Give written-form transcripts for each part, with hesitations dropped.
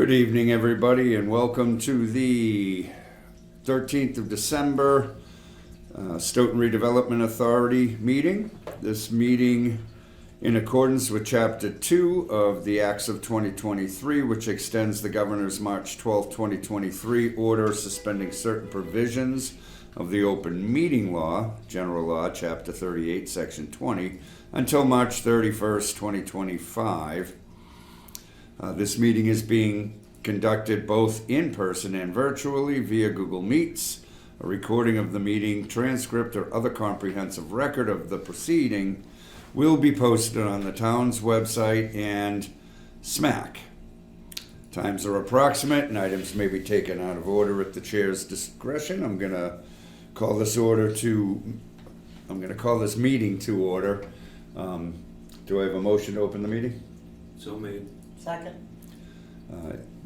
Good evening, everybody, and welcome to the 13th of December Stoughton Redevelopment Authority meeting. This meeting, in accordance with Chapter 2 of the Acts of 2023, which extends the Governor's March 12, 2023 order suspending certain provisions of the Open Meeting Law, General Law, Chapter 38, Section 20, until March 31st, 2025. This meeting is being conducted both in person and virtually via Google Meets. A recording of the meeting, transcript, or other comprehensive record of the proceeding will be posted on the town's website and SMAC. Times are approximate and items may be taken out of order at the chair's discretion. I'm going to call this meeting to order. Do I have a motion to open the meeting? So made. Second.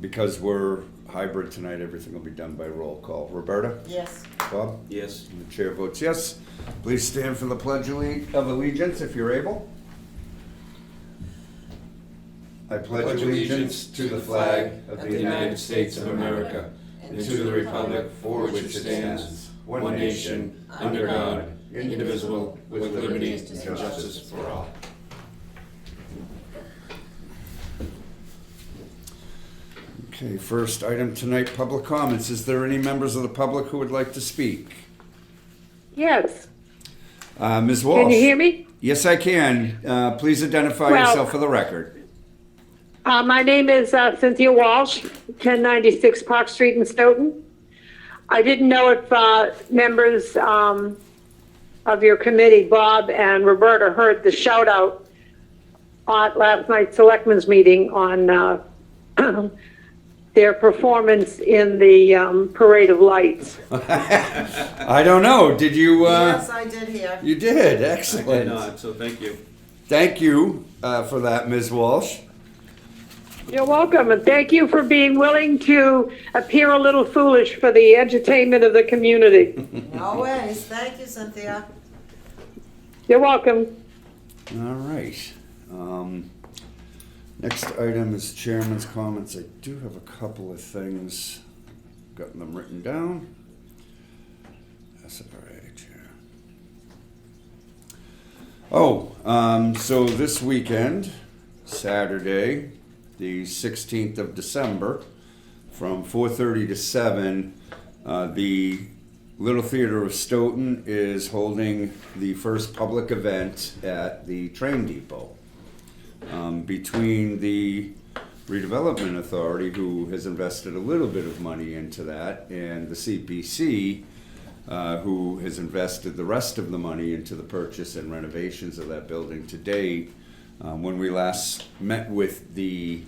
Because we're hybrid tonight, everything will be done by roll call. Roberta? Yes. Bob? Yes. And the chair votes yes. Please stand for the Pledge of Allegiance if you're able. I pledge allegiance to the flag of the United States of America and to the republic for which it stands, one nation, under God, indivisible, with liberty and justice for all. Okay, first item tonight, public comments. Is there any members of the public who would like to speak? Yes. Ms. Walsh? Can you hear me? Yes, I can. Please identify yourself for the record. My name is Cynthia Walsh, 1096 Park Street in Stoughton. I didn't know if members of your committee, Bob and Roberta, heard the shout out at last night's selectmen's meeting on their performance in the Parade of Lights. I don't know. Did you? Yes, I did hear. You did. I Excellent. did not, so thank you. Thank you for that, Ms. Walsh. You're welcome, and thank you for being willing to appear a little foolish for the entertainment of the community. Always. Thank you, Cynthia. You're welcome. All right. Next item is chairman's comments. I do have a couple of things. Gotten them written down. That's all right, Chair. So this weekend, Saturday, the 16th of December, from 4:30 to 7, the Little Theater of Stoughton is holding the first public event at the train depot. Between the Redevelopment Authority, who has invested a little bit of money into that, and the CPC, who has invested the rest of the money into the purchase and renovations of that building to date. When we last met with the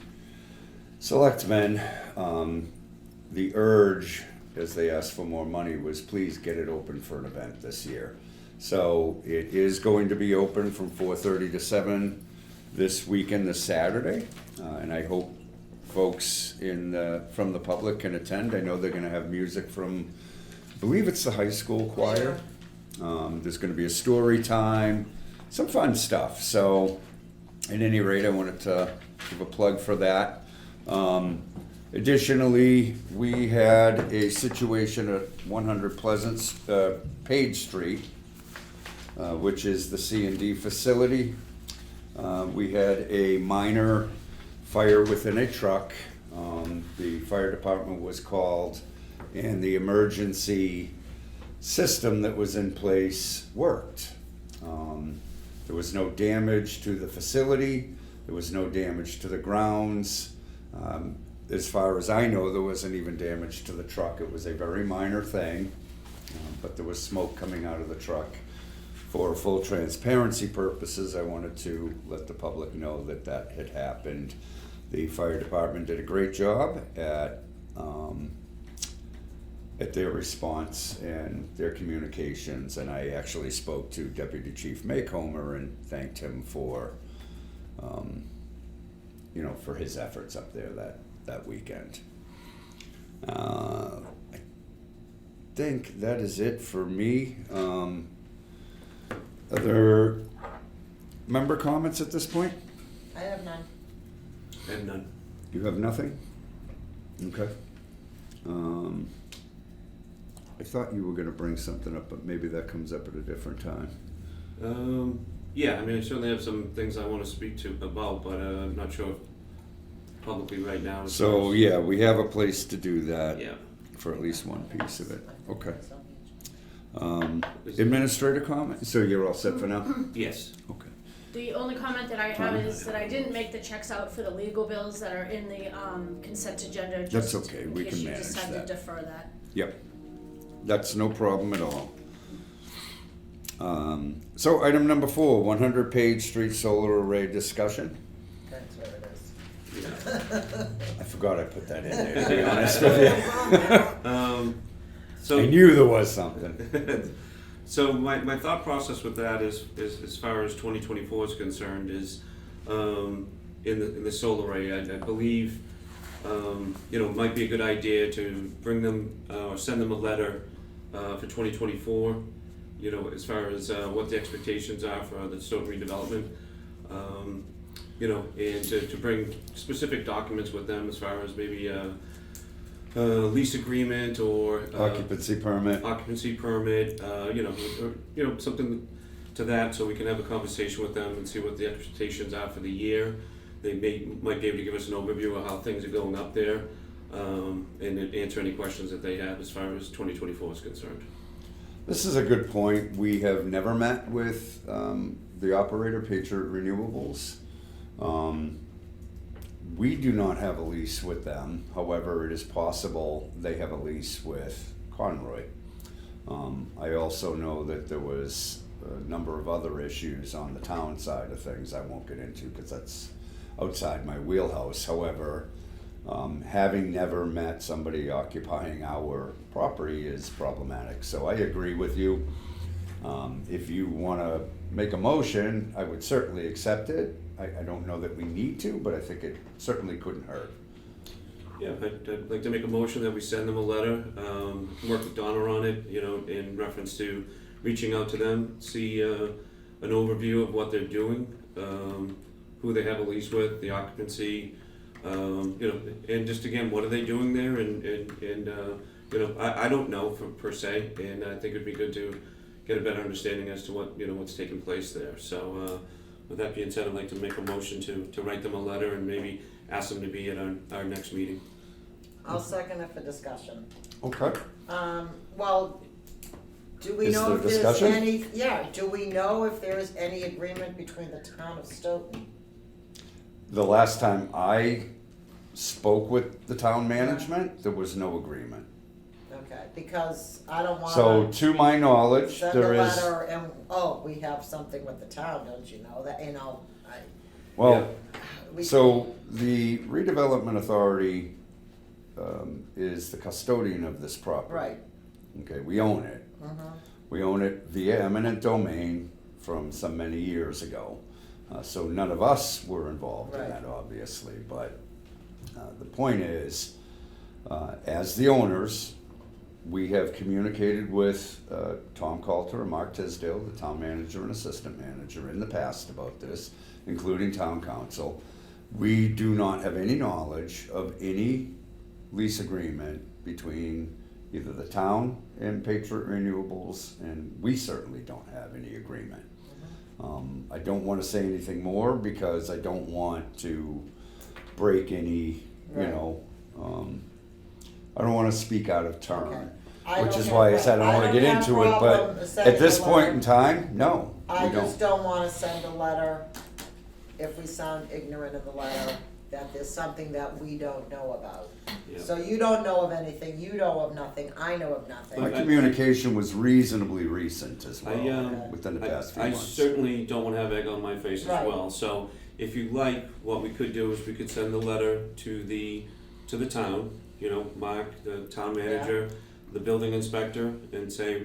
selectmen, the urge, as they asked for more money, was please get it open for an event this year. So it is going to be open from 4:30 to 7 this weekend, this Saturday, and I hope folks from the public can attend. I know they're going to have music from, I believe it's the high school choir. There's going to be a story time, some fun stuff. So at any rate, I wanted to give a plug for that. Additionally, we had a situation at 100 Pleasant Page Street, which is the C&D facility. We had a minor fire within a truck. The fire department was called, and the emergency system that was in place worked. There was no damage to the facility. There was no damage to the grounds. As far as I know, there wasn't even damage to the truck. It was a very minor thing, but there was smoke coming out of the truck. For full transparency purposes, I wanted to let the public know that that had happened. The fire department did a great job at their response and their communications, and I actually spoke to Deputy Chief Maycomer and thanked him for, for his efforts up there that weekend. I think that is it for me. Other member comments at this point? I have none. I have none. You have nothing? Okay. I thought you were gonna bring something up, but maybe that comes up at a different time. Yeah, I mean, I certainly have some things I want to speak to about, but I'm not sure publicly right now. as So, far as- yeah, we have a place to do that Yeah. for at least one piece of it. Okay. Administrator comment? So you're all set for now? Yes. Okay. The only comment that I have is that I didn't make the checks out for the legal bills that are in the consent agenda. That's just okay, in we case can you manage decide that. to defer that. Yep. That's no problem at all. So item number 4, 100-page street solar array discussion. That's where it is. Yeah. I forgot I put that in there, to be honest with you. So. I knew there was something. So my thought process with that is as far as 2024 is concerned is in the solar array. I believe it might be a good idea to bring them or send them a letter for 2024. As far as what the expectations are for the Stoughton redevelopment. And to bring specific documents with them as far as maybe a lease agreement or Occupancy permit. Something to that, so we can have a conversation with them and see what the expectations are for the year. They might be able to give us an overview of how things are going up there, and answer any questions that they have as far as 2024 is concerned. This is a good point. We have never met with the operator, Patriot Renewables. We do not have a lease with them. However, it is possible they have a lease with Conroy. I also know that there was a number of other issues on the town side of things I won't get into because that's outside my wheelhouse. However, having never met somebody occupying our property is problematic. So I agree with you. If you want to make a motion, I would certainly accept it. I don't know that we need to, but I think it certainly couldn't hurt. Yeah, I'd like to make a motion that we send them a letter, work with Donna on it, in reference to reaching out to them, see an overview of what they're doing, who they have a lease with, the occupancy, and just again, what are they doing there? And I don't know per se, and I think it'd be good to get a better understanding as to what's taking place there. So with that being said, I'd like to make a motion to write them a letter and maybe ask them to be at our next meeting. I'll second it for discussion. Okay. Well, do we Is know there if there's discussion? any, do we know if there is any agreement between the town of Stoughton? The last time I spoke with the town management, there was no agreement. Okay, because I don't So wanna to my knowledge, send a there is, letter and, we have something with the town, don't you know, that, well, we. so the redevelopment authority is the custodian of this property. Right, Okay, we own it. We own it via eminent domain from some many years ago. So none of us were involved in Right. that, obviously, but the point is, as the owners, we have communicated with Tom Coulter and Mark Tisdale, the town manager and assistant manager, in the past about this, including town council. We do not have any knowledge of any lease agreement between either the town and Patriot Renewables, and we certainly don't have any agreement. I don't want to say anything more because I don't want to break any, Right. I don't want to speak out of Okay. turn. I Which don't is have why I that. said I don't want to don't get have into it, problem but sending at this a point letter. in time, no, I we just don't. don't wanna send a letter if we sound ignorant of the letter, that there's something that we don't know about. Yeah. So you don't know of anything, you know of nothing, I know of nothing. My communication was reasonably recent as well, I, within the past few I months. certainly don't want to have egg on my face as Right. well. So if you like, what we could do is we could send the letter to the town. Mark, the town manager, the building inspector, and say,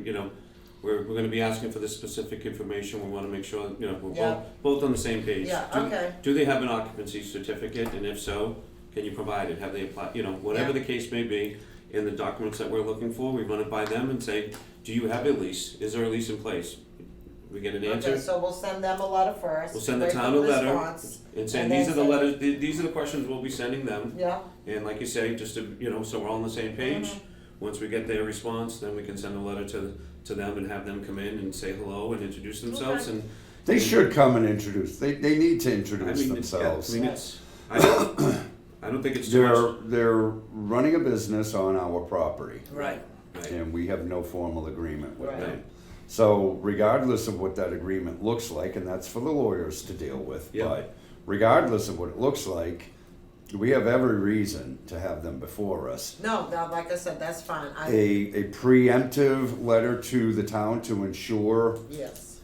we're going to be asking for this specific information. We want to make sure we're Yeah. both on the same page. Yeah, Do- okay. Do they have an occupancy certificate, and if so, can you provide it? Have they applied? Whatever Yeah. the case may be, in the documents that we're looking for, we run it by them and say, do you have a lease? Is there a lease in place? we get an Okay, answer, so we'll send them a letter first. we'll send the wait town for a letter response, and saying, and then these are the send- letters, these are the questions we'll be sending them. Yeah, And like you say, just to, so we're all on the same page. Mhm. Once we get their response, then we can send a letter to them and have them come in and say hello and introduce themselves Okay. and. They should come and introduce, they need to I introduce mean, themselves. Yeah, I mean, I don't think it's too much. They're running a business on our property, right, Right. and we have no formal agreement with Right. them. So regardless of what that agreement looks like, and that's for the lawyers to deal with, Yeah. but regardless of what it looks like, we have every reason to have them before us. no, like I said, that's fine, A preemptive letter to the town to ensure, yes,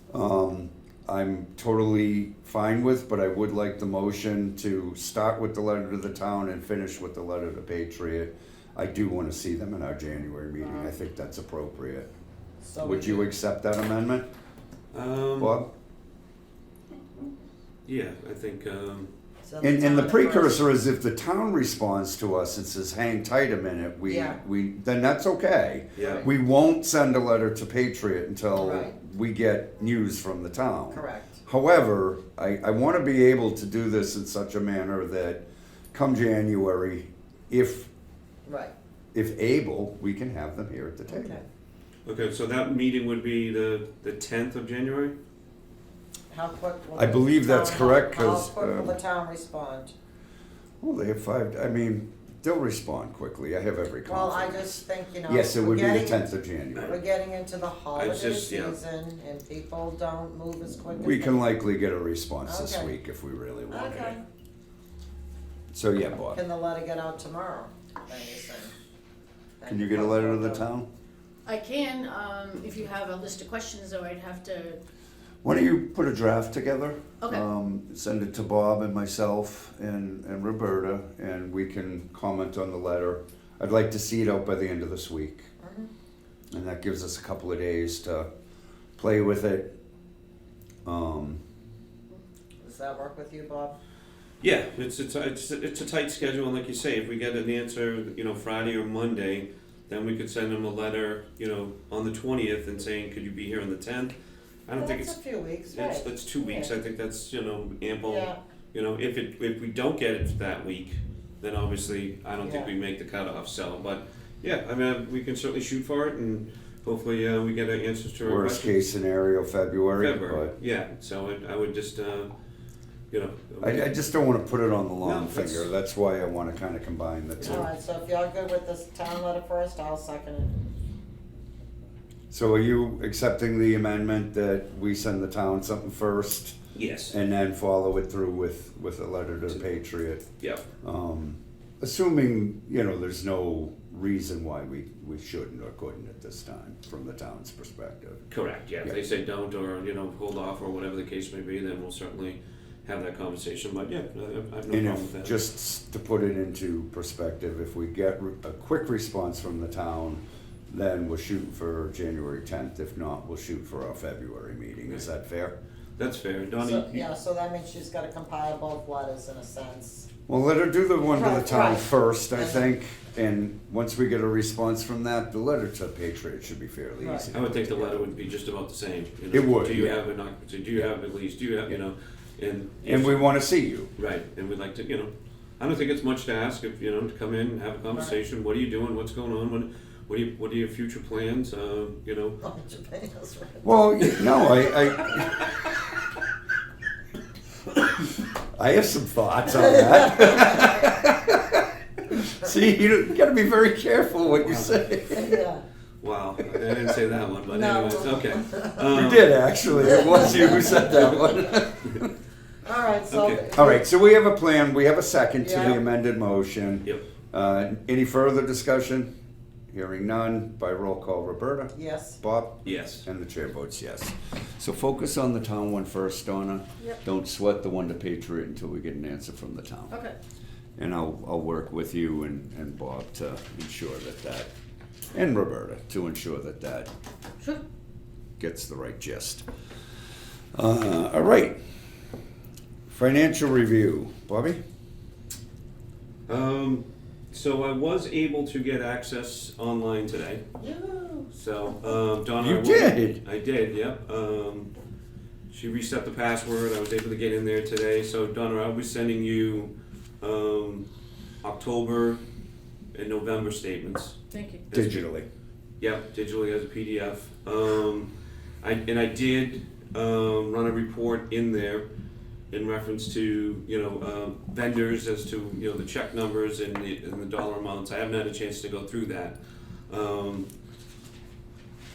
I'm totally fine with, but I would like the motion to start with the letter to the town and finish with the letter to Patriot. I do want to see them in our January meeting. I think that's appropriate. so. Would you accept that amendment, Bob? Yeah, I think, So And the town first. precursor is if the town responds to us and says, hang tight a minute, Yeah. then that's okay. yeah, We won't send a letter to Patriot until Right. we get news from the town. Correct, However, I want to be able to do this in such a manner that come January, if right, able, we can have them here at the table. okay. okay, so that meeting would be the 10th of January? How quick will I the believe that's town- correct, 'cause, How quick will the town respond? Well, they have they'll respond quickly. I have every Well, I confidence. just think, Yes, it we're would be the getting- 10th of January. We're getting into the holiday just- yeah. season and people don't move as quick as. We they- can likely get a response this Okay. week if we really wanted Okay. it. So, yeah, Bob, Can the letter get out tomorrow, then you're saying? Then can you get a letter to the go- town? I can, if you have a list of questions, though, I'd have to, Why don't you put a draft together? Okay. Send it to Bob and myself and Roberta, and we can comment on the letter. I'd like to see it out by the end of this week. Mhm. And that gives us a couple of days to play with it. Does that work with you, Bob? Yeah, it's a tight schedule, and like you say, if we get an answer, Friday or Monday, then we could send them a letter, on the 20th and saying, could you be here on the 10th? I don't think That's it's, a few weeks, right? that's 2 weeks, Yeah. I think that's, ample. Yeah, If we don't get it that week, then obviously, I don't think Yeah. we make the cutoff, so, but, yeah, I mean, we can certainly shoot for it, and hopefully, we get answers to our Worst questions. case scenario, February, February, yeah, so I would just, I just don't want to put it on the long No, that's- finger. That's why I want to kind of combine the two. alright, so if y'all good with this town letter first, I'll second it. So are you accepting the amendment that we send the town something first Yes, and then follow it through with a letter to the Patriot? yeah, Assuming, there's no reason why we shouldn't or couldn't at this time, from the town's perspective. correct, yeah, if they say don't, or, hold off, or whatever the case may be, then we'll certainly have that conversation, but yeah, I have no And problem with if, that. just to put it into perspective, if we get a quick response from the town, then we'll shoot for January 10th. If not, we'll shoot for our February meeting. Is that fair? That's fair, Donnie. So, yeah, so that means she's gotta compile both letters in a sense. Well, let her do the one to the Right, town right. first, I And- think, and once we get a response from that, the letter to Patriot should be fairly Right. easy. I would think the letter would be just about the same. It would, Do you yeah. have an occupancy, do you have at least, do you have, and. And we want to see you. Right, and we'd like to, I don't think it's much to ask if, to come in and have a conversation, what are you doing, what's going on, what are your future plans, Oh, Japan's right. Well, no, I have some thoughts on that. See, you got to be very careful what you say. Yeah. wow, I didn't say that one, but No. anyways, okay. You did, actually. It was you who said that one. Alright, so. Okay. All right, so we have a plan. We have a second to the Yeah. amended motion. Yep, Any further discussion? Hearing none, by roll call, Roberta, Yes, Bob, yes, and the chair votes yes. So focus on the town one first, Donna. Yep. Don't sweat the one to Patriot until we get an answer from the town. okay. And I'll work with you and Bob to ensure that, and Roberta, to ensure that Sure. gets the right gist. All right. Financial review, Bobby? so I was able to get access online today. you, So, Donna. You did? I did, yep. She reset the password. I was able to get in there today. So Donna, I'll be sending you October and November statements. Thank you. Digitally. Yep, digitally as a PDF. I did run a report in there in reference to vendors as to the check numbers and the dollar amounts. I haven't had a chance to go through that.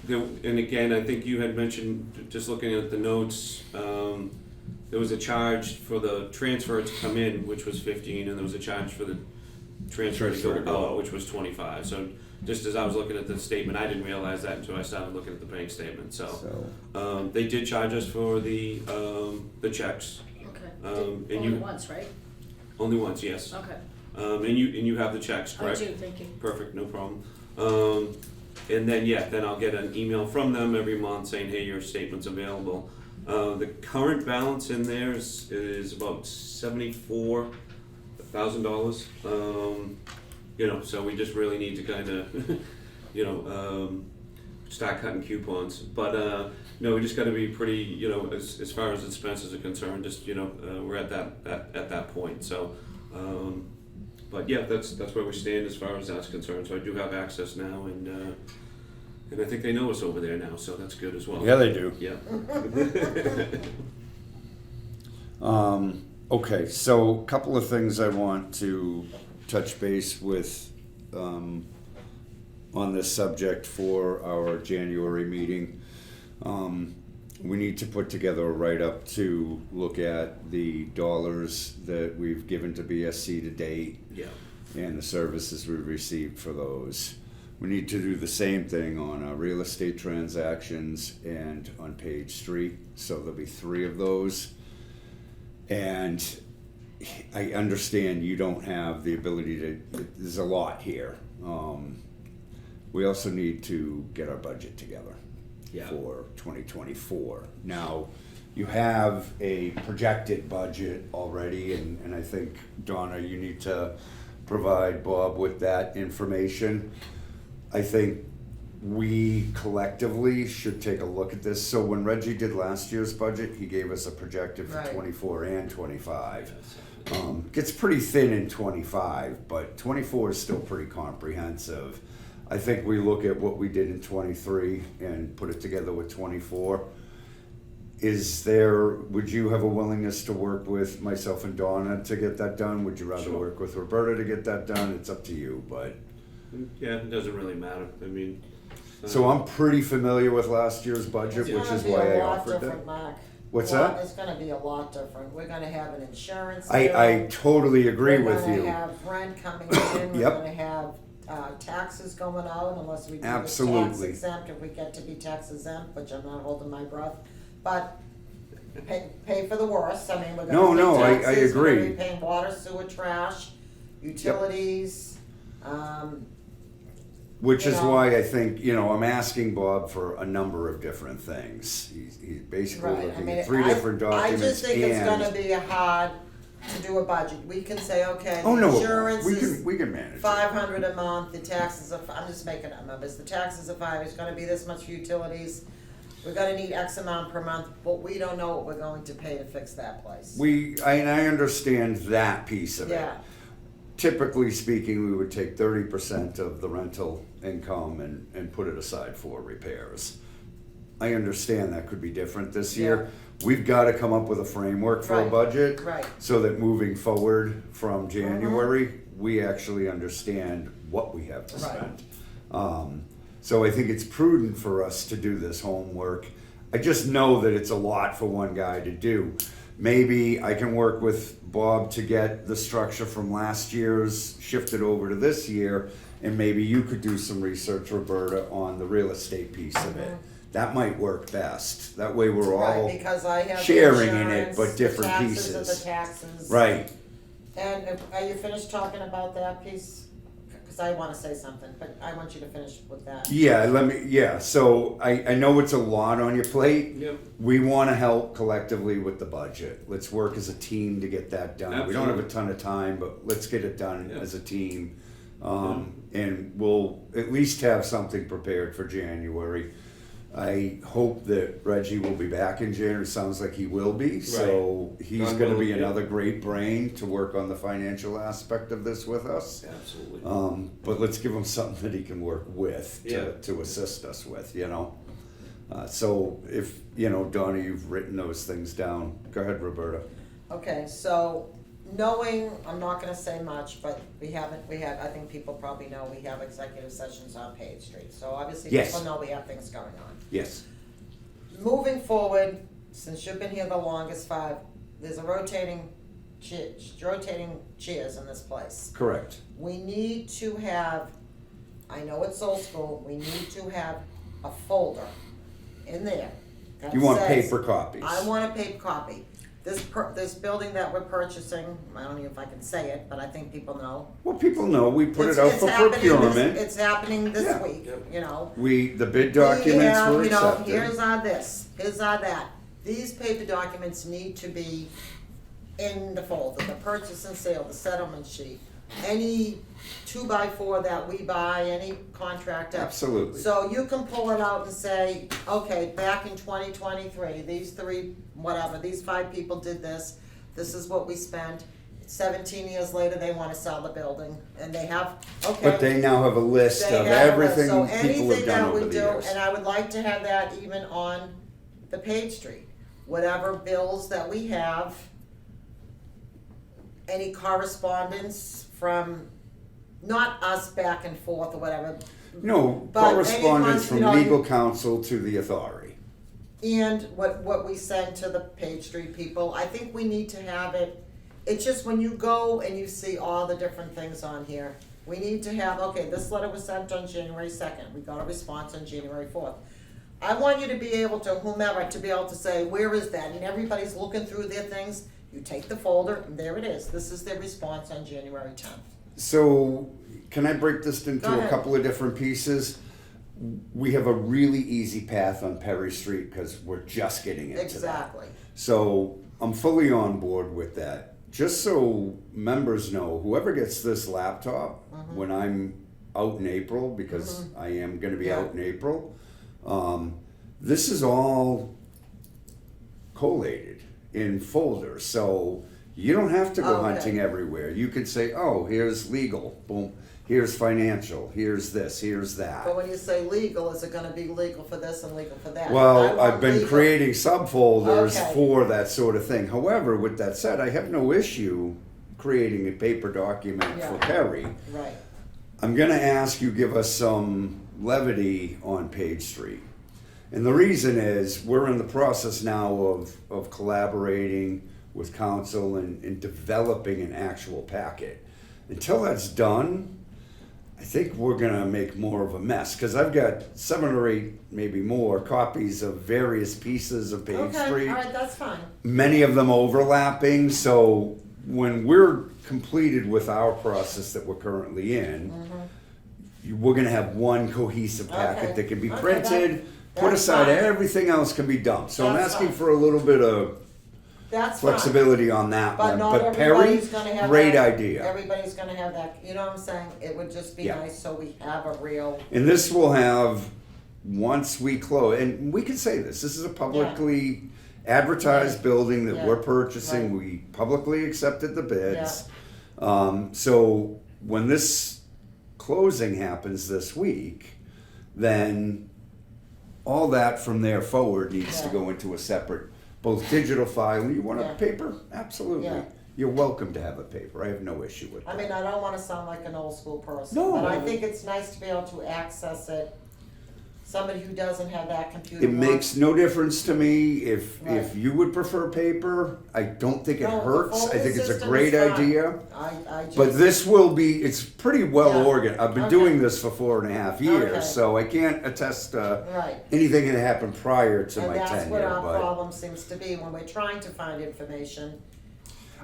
And again, I think you had mentioned, just looking at the notes, there was a charge for the transfer to come in, which was 15, and there was a charge for the transfer to go out, which was 25. So just as I was looking at the statement, I didn't realize that until I started looking at the bank statement. So they did charge us for the checks. Okay. And Only you once, right? only once, yes. Okay. And you have the checks, correct? I do, thank you. Perfect, no problem. And then then I'll get an email from them every month saying, hey, your statement's available. The current balance in there is about $74,000. So we just really need to kind of, start cutting coupons. But we just got to be pretty, as far as expenses are concerned, just we're at that point. So, but yeah, that's where we stand as far as that's concerned. So I do have access now, and I think they know us over there now, so that's good as well. Yeah, they do. Yeah. Okay, so a couple of things I want to touch base with on this subject for our January meeting. We need to put together a write-up to look at the dollars that we've given to BSC to date Yeah. and the services we've received for those. We need to do the same thing on our real estate transactions and on Page Street, so there'll be 3 of those. And I understand you don't have the ability to, there's a lot here. We also need to get our budget together for 2024. Now, you have a projected budget already, and I think, Donna, you need to provide Bob with that information. I think we collectively should take a look at this. So when Reggie did last year's budget, he gave us a projected for Right. 24 and 25. Gets pretty thin in 25, but 24 is still pretty comprehensive. I think we look at what we did in 23 and put it together with 24. Would you have a willingness to work with myself and Donna to get that done? Would you rather Sure. work with Roberta to get that done? It's up to you, but. Yeah, it doesn't really matter. I mean. So I'm pretty familiar with last year's budget, which is why I offered that. Mark. What's that? It's gonna be a lot different. We're gonna have an insurance I bill. totally agree with We're you. gonna have rent coming in, we're Yep. gonna have taxes going out unless we do this tax Absolutely. exempt, if we get to be tax exempt, which I'm not holding my breath. But pay for the worst, I mean, we're No, gonna no, I pay taxes, we're gonna agree. be paying water, sewer, trash, utilities, Which you is know. why I think, I'm asking Bob for a number of different things. He's basically right, I looking mean, at 3 different I documents just think it's gonna and. be hard to do a budget. We can say, okay, Oh, the no, insurance is we can manage it. 500 a month, the taxes are, I'm just making up numbers, the taxes are 5, it's gonna be this much for utilities. We're gonna need X amount per month, but we don't know what we're going to pay to fix that place. And I understand that piece of it. Yeah, Typically speaking, we would take 30% of the rental income and put it aside for repairs. I understand that could be different this year. We've got to come up with a framework for a Right, budget. right. So that moving forward from January, we actually understand what we have to Right. spend. So I think it's prudent for us to do this homework. I just know that it's a lot for one guy to do. Maybe I can work with Bob to get the structure from last year's shifted over to this year, and maybe you could do some research, Roberta, on the real estate piece of it. That might work best. That way we're all right, because I have the sharing in it, insurance, but different the taxes are pieces. the taxes. Right. And are you finished talking about that piece? Cause I wanna say something, but I want you to finish with that. So I know it's a lot on your plate. Yep. We wanna help collectively with the budget. Let's work as a team to get that done. We don't have a ton of time, but let's get it done Yeah. as a team. And we'll at least have something prepared for January. I hope that Reggie will be back in January. Sounds like he will be. So he's God going to willing, be yeah. another great brain to work on the financial aspect of this with us. Absolutely. But let's give him something that he can work with Yeah. to assist us with, you know. So if, you know, Donnie, you've written those things down. Go ahead, Roberta. Okay, so knowing, I'm not gonna say much, but we have, I think people probably know, we have executive sessions on Page Street. So obviously Yes. people know we have things going on. Yes. Moving forward, since you've been here the longest, 5, there's a rotating chairs in this place. Correct. We need to have, I know it's old school, we need to have a folder in there that You want says- paper copies. I want a paper copy. This building that we're purchasing, I don't even know if I can say it, but I think people know. Well, people know we put It's- it out it's for happening this- procurement. It's happening this Yeah. week, Yep. you know. The bid documents were You know, accepted. here's our this, here's our that. These paper documents need to be in the folder, the purchase and sale, the settlement sheet, any 2x4 that we buy, any contractor. Absolutely. So you can pull it out and say, okay, back in 2023, these 5 people did this, this is what we spent. 17 years later, they wanna sell the building, and they have, okay. But they now have a list They of have a list. everything So people have anything done that we over the do, years. and I would like to have that even on the Page Street. Whatever bills that we have, any correspondence from, not us back and forth or whatever, No, but any correspondence from you know, legal counsel to the authority. and what we send to the Page Street people. I think we need to have it, it's just when you go and you see all the different things on here, we need to have, okay, this letter was sent on January 2nd, we got a response on January 4th. I want you to be able to, whomever, to be able to say, where is that? And everybody's looking through their things, you take the folder, and there it is, this is their response on January 10th. So, can I break this into Go a ahead. couple of different pieces? We have a really easy path on Perry Street because we're just getting into that. Exactly. So, I'm fully on board with that. Just so members know, whoever gets this laptop when I'm out in April, because I am going to be Yeah. out in April, this is all collated in folders. So you don't have to go Okay. hunting everywhere. You could say, oh, here's legal, boom. Here's financial, here's this, here's that. But when you say legal, is it gonna be legal for this and legal for that? I Well, want I've been legal. creating subfolders Okay. for that sort of thing. However, with that said, I have no issue creating a paper document for Yeah. Perry. Right, I'm gonna ask you give us some levity on Page Street. And the reason is, we're in the process now of collaborating with council and developing an actual packet. Until that's done, I think we're gonna make more of a mess, because I've got 7 or 8, maybe more, copies of various pieces of Page okay, Street. alright, that's fine. Many of them overlapping, so when we're completed with our process that we're currently in, we're gonna have one cohesive packet Okay. that can be Okay, printed, put that's aside, fine. everything else can be dumped. So I'm That's asking fine. for a little bit of That's fine. flexibility on that But one. not But Perry, everybody's gonna have great that. idea. Everybody's gonna have that, you know what I'm saying? It would just be Yeah. nice so we have a real, And this will have, once we close, and we can say this is a publicly advertised building that Yeah. we're purchasing. Right. We publicly accepted the bids. So when this closing happens this week, then all that from there forward needs to Yeah. go into a separate, both digital file. You want Yeah. a paper? Absolutely. Yeah. You're welcome to have a paper. I have no issue with that. I mean, I don't wanna sound like an old school person, No. but I think it's nice to be able to access it. Somebody who doesn't have that computer. It makes no difference to me if Right. you would prefer paper. I don't think it No, the hurts. I folder think it's a system great is fine. idea. I just. But this will be, it's pretty well Yeah. organized. I've been Okay. doing this for 4.5 years, Okay. so I can't attest to Right. anything that happened prior to And my that's what tenure. our But problem seems to be when we're trying to find information.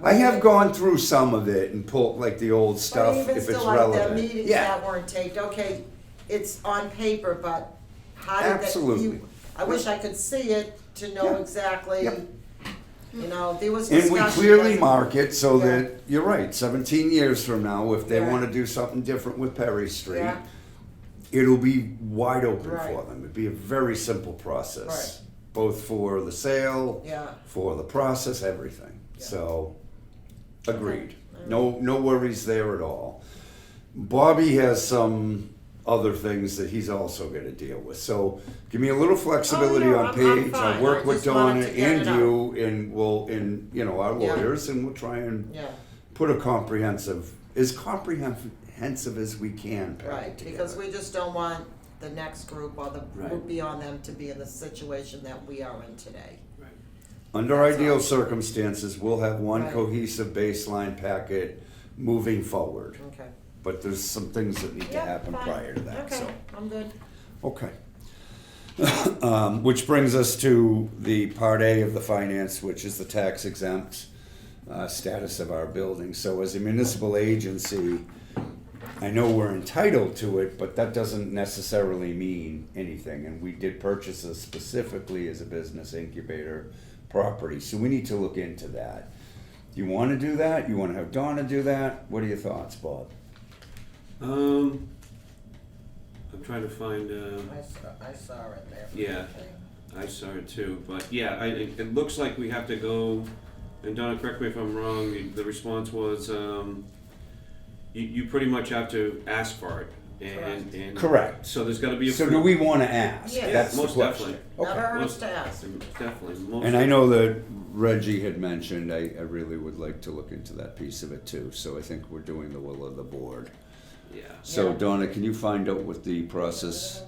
I have gone through some of it and pulled like the old But stuff even if it's still, like the relevant. meetings Yeah, that weren't taped, okay, it's on paper, but how did that? Absolutely. I wish I could see it to know Yeah. exactly, Yep. you know, there was and discussion. we clearly doesn't- mark it so Yeah. that, you're right, 17 years from now, if they Yeah. want to do something different with Perry Street, Yeah. it'll be wide open for Right. them. It'd be a very simple process, Right. both for the sale, Yeah. for the process, everything. Yeah. So, agreed. No worries there at all. Bobby has some other things that he's also got to deal with. So, give me a little flexibility Oh, no, on I'm page. fine. I'll work I with just wanted Donna to get and it you, and our Yeah. lawyers, and we'll try and Yeah, put a comprehensive as we can, Patty, right, together. because we just don't want the next group or the Right. group beyond them to be in the situation that we are in today. Under That's ideal all. circumstances, we'll have one Right. cohesive baseline packet moving forward. Okay. But there's some things that need to Yeah, happen fine. prior to that, so. Okay, I'm good. Okay. Which brings us to the part A of the finance, which is the tax exempt status of our building. So as a municipal agency, I know we're entitled to it, but that doesn't necessarily mean anything. And we did purchase this specifically as a business incubator property, so we need to look into that. You want to do that? You want to have Donna do that? What are your thoughts, Bob? I'm trying to find, I saw it there. Yeah. Okay. I saw it too, but yeah, it looks like we have to go, and Donna, correct me if I'm wrong, the response was, you pretty much have to ask for it. And Correct. So there's gotta be a. So do we want to ask? Yes. That's the Most question. definitely. Okay. Never hurts Most- to ask. Definitely. Most- And I know that Reggie had mentioned, I really would like to look into that piece of it too, so I think we're doing the will of the board. Yeah. So Yeah. Donna, can you find out what the process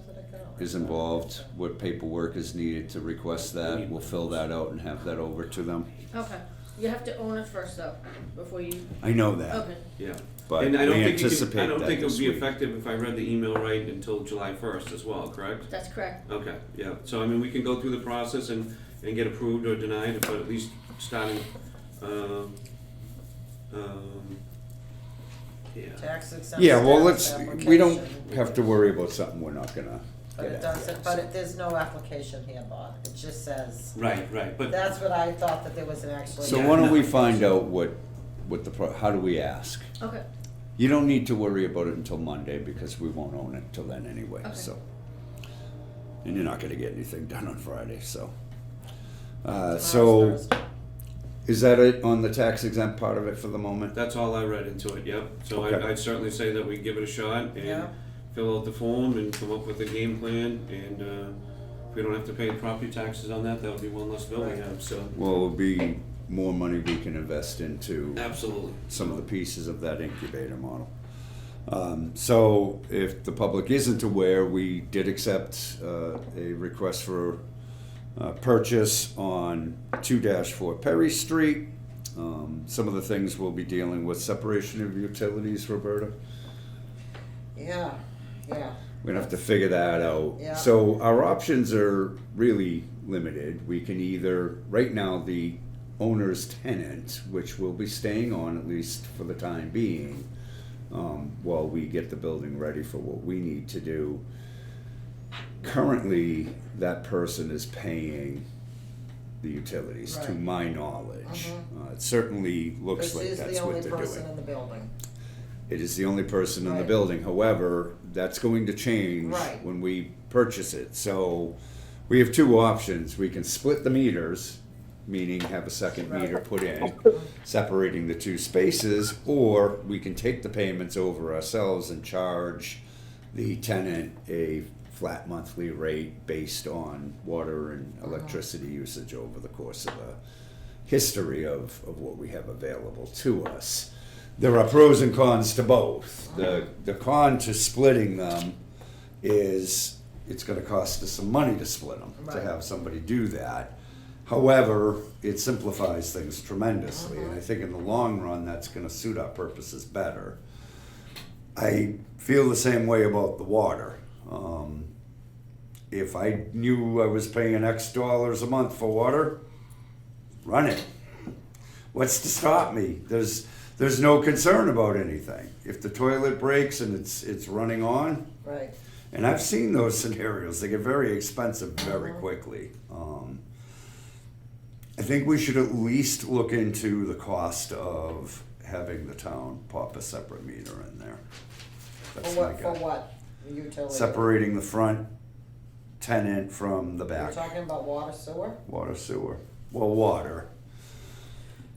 is involved, what paperwork is needed to request that? We'll fill that out and have that over to them. Okay, you have to own it first though, before you, I know that, okay. Yeah. but And I don't we think you can, anticipate I don't that think it this would be week. effective if I read the email right until July 1st as well, correct? That's correct. Okay, yeah, so I mean, we can go through the process and get approved or denied, but at least starting, yeah. Tax exempt Yeah, well, status we don't application. have to worry about something we're not gonna But get it at doesn't, yet, but so. there's no application here, Bob, it just says, Right, but, that's what I thought, that there was an actual. So Yeah, why don't we no. find out what how do we ask? Okay, You don't need to worry about it until Monday because we won't own it till then anyway, Okay. so. And you're not gonna get anything done on Friday, so. Tomorrow's So, Thursday. is that it on the tax exempt part of it for the moment? that's all I read into it, yep. So Okay. I'd certainly say that we give it a shot Yeah. and fill out the form and come up with a game plan, and, if we don't have to pay property taxes on that, that would be one less bill we Right. have, so. Well, it'll be more money we can invest into Absolutely. some of the pieces of that incubator model. So if the public isn't aware, we did accept a request for purchase on 2-4 Perry Street. Some of the things we'll be dealing with, separation of utilities, Roberta. Yeah, yeah. We're gonna have to figure that out. Yeah. So our options are really limited. We can either, right now, the owner's tenant, which will be staying on at least for the time being, while we get the building ready for what we need to do. Currently, that person is paying the utilities, to Right. my knowledge. It certainly looks This like is that's the what only they're person doing. in the building. It is the only person in the Right. building. However, that's going to change Right. when we purchase it. So we have two options. We can split the meters, meaning have a second Right. meter put in, separating the two spaces, or we can take the payments over ourselves and charge the tenant a flat monthly rate based on water and electricity usage over the course of the history of what we have available to us. There are pros and cons to both. The con to splitting them is it's gonna cost us some money to split them, to Right. have somebody do that. However, it simplifies things tremendously, and I think in the long run, that's gonna suit our purposes better. I feel the same way about the water. If I knew I was paying X dollars a month for water, run it. What's to stop me? There's no concern about anything. If the toilet breaks and it's running on, Right. and I've seen those scenarios, they get very expensive very quickly. I think we should at least look into the cost of having the town pop a separate meter in there. That's For my what, for gut. what? Utility. separating the front tenant from the You're back. talking about water sewer? Water, sewer. Well, water.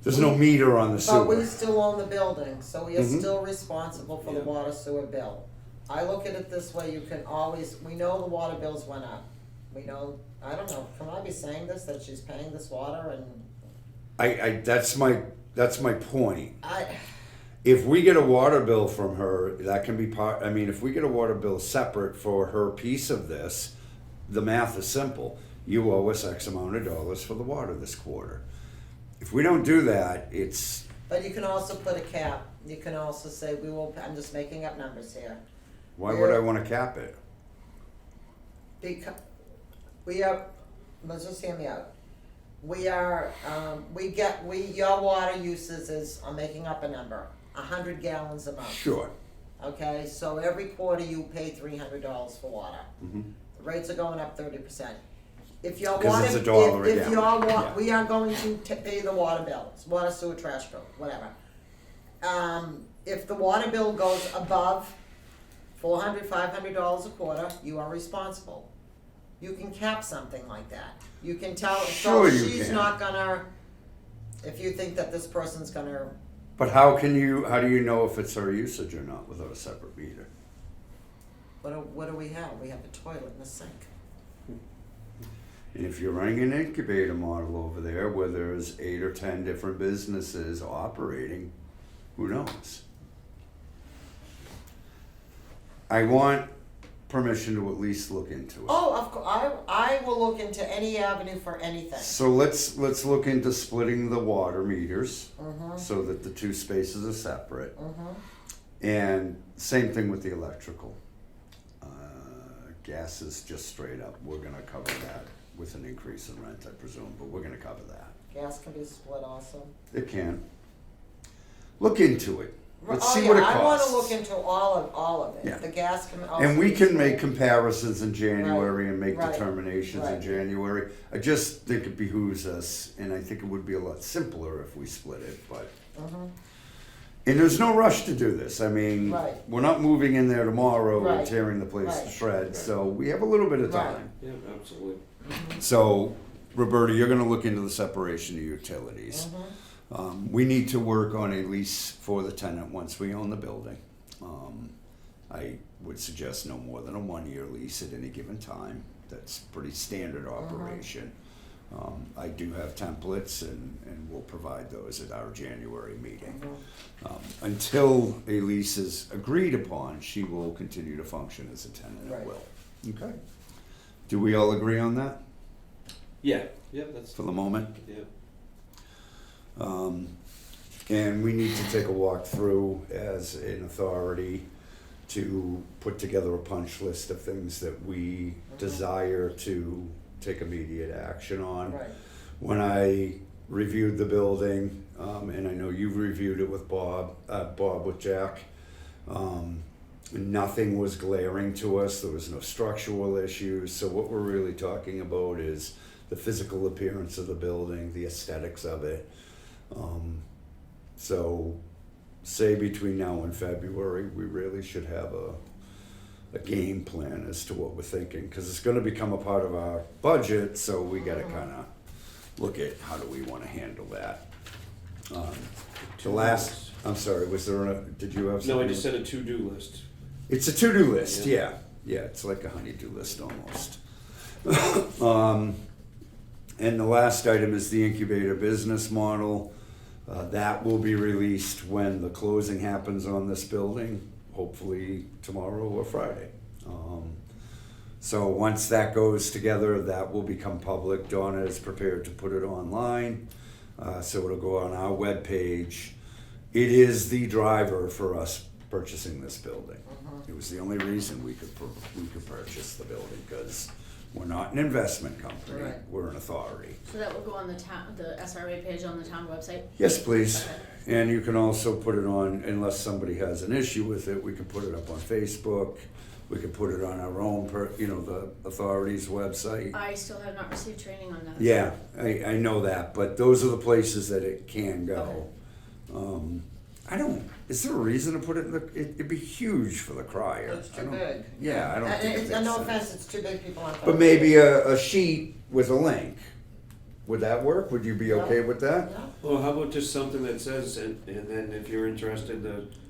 There's no meter on the But we sewer. still own the building, so we are Mhm. still responsible for the Yeah. water sewer bill. I look at it this way, you can always, we know the water bills went up. We know, I don't know, can I be saying this, that she's paying this water and That's my point. I, If we get a water bill from her, that can be part, I mean, if we get a water bill separate for her piece of this, the math is simple. You owe us X amount of dollars for the water this quarter. If we don't do that, it's, but you can also put a cap. You can also say, we will, I'm just making up numbers here. why would I wanna cap it? Because we are, let's just hear me out. We are, your water uses is, I'm making up a number, 100 gallons a month. Sure. Okay, so every quarter you pay $300 for water. Mhm. The rates are going up 30%. If your 'Cause water, it's $1 a if gallon. your Yeah. we are going to pay the water bills, water, sewer, trash bill, whatever. If the water bill goes above $400, $500 a quarter, you are responsible. You can cap something like that. You can tell, Sure so you she's can. not gonna, if you think that this person's gonna, But how do you know if it's her usage or not without a separate meter? what do we have? We have a toilet and a sink. And if you're running an incubator model over there where there's 8 or 10 different businesses operating, who knows? I want permission to at least look into it. Oh, of course, I will look into any avenue for anything. So let's look into splitting the water meters Mhm. so that the two spaces are separate. Mhm. And same thing with the electrical. Gas is just straight up. We're gonna cover that with an increase in rent, I presume, but we're gonna cover that. Gas can be split also. It can. Look into it. Let's Oh, see yeah, what it I costs. wanna look into all of it. Yeah. The gas can also. And we be can split. make comparisons in January Right, and make right, determinations in right. January. I just think it behooves us, and I think it would be a lot simpler if we split it, but. Mhm. And there's no rush to do this. I mean, Right. we're not moving in there tomorrow Right, and tearing the place to right. shreds, so we have a little bit of Right. time. Yeah, absolutely. So, Roberta, you're gonna look into the separation of utilities. We need to work on a lease for the tenant once we own the building. I would suggest no more than a 1-year lease at any given time. That's pretty standard operation. I do have templates and we'll provide those at our January meeting. Until a lease is agreed upon, she will continue to function as a tenant at Right. will. Okay. Do we all agree on that Yeah, yeah, that's, for the moment? yeah. And we need to take a walk through as an authority to put together a punch list of things that we desire to take immediate action on. Right. When I reviewed the building, and I know you've reviewed it with Bob with Jack, nothing was glaring to us. There was no structural issues. So what we're really talking about is the physical appearance of the building, the aesthetics of it. So say between now and February, we really should have a game plan as to what we're thinking, because it's gonna become a part of our budget, so we gotta kinda look at how do we wanna handle that. I'm sorry, was there did you have something? No, I just said a to-do list. It's a to-do list, Yeah. yeah, it's like a honey-do list almost. And the last item is the incubator business model. That will be released when the closing happens on this building, hopefully tomorrow or Friday. So once that goes together, that will become public. Donna is prepared to put it online, so it'll go on our webpage. It is the driver for us purchasing this building. It was the only reason we could purchase the building, because we're not an investment company, Right. we're an authority. So that will go on the town, the SRA page on the town website? Yes, please. Okay. And you can also put it on, unless somebody has an issue with it, we can put it up on Facebook. We can put it on our own, the authority's website. I still have not received training on that. Yeah, I know that, but those are the places that it can go. is there a reason to put it in the, it'd be huge for the crier. It's I too don't- big. Yeah, I don't think it And makes no sense. offense, it's too big, people aren't. But maybe a sheet with a link. Would that work? Would you be okay with that? Yeah. Well, how about just something that says, and then if you're interested,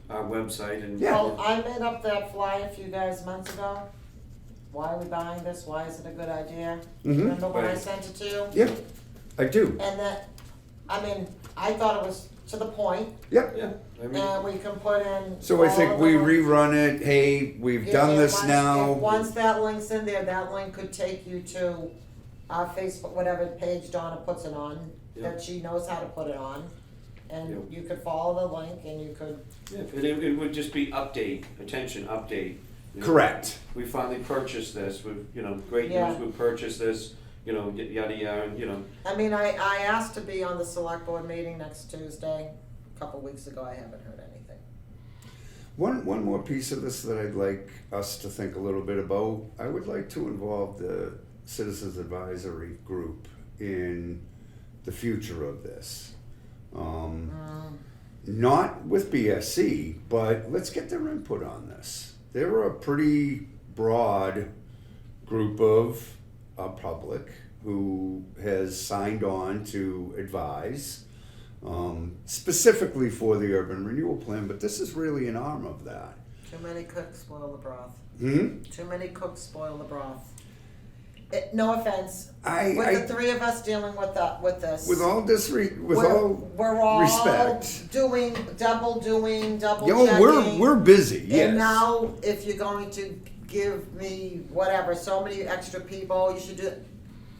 our website and. Yeah. Well, I made up that flyer for you guys months ago. Why are we buying this? Why is it a good idea? Mhm. Remember when I Right. sent it to you? Yeah, I do. And that, I mean, I thought it was to the point, Yep. Yeah, I mean, and we can put in. So I all think of we them. rerun it. Hey, we've Yeah, done and this once- now. if Once that link's in there, that link could take you to our Facebook, whatever page Donna puts it on, Yeah. that she knows how to put it on. Yeah. And you could follow the link and you could, yeah, and it would just be attention, update. You know, Correct. We finally purchased this, great Yeah. news, we purchased this, yada yada, I mean, I asked to be on the select board meeting next Tuesday. A couple weeks ago, I haven't heard anything. One more piece of this that I'd like us to think a little bit about. I would like to involve the Citizens Advisory Group in the future of this. Not with BSC, but let's get their input on this. They're a pretty broad group of public who has signed on to advise specifically for the urban renewal plan, but this is really an arm of that. Too many cooks spoil the broth. Hmm? Too many cooks spoil the broth. No offense, I with the three of us dealing with this. with all we're all respect. double doing, double Yo, checking. we're busy, yes. And now, if you're going to give me whatever, so many extra people, you should do.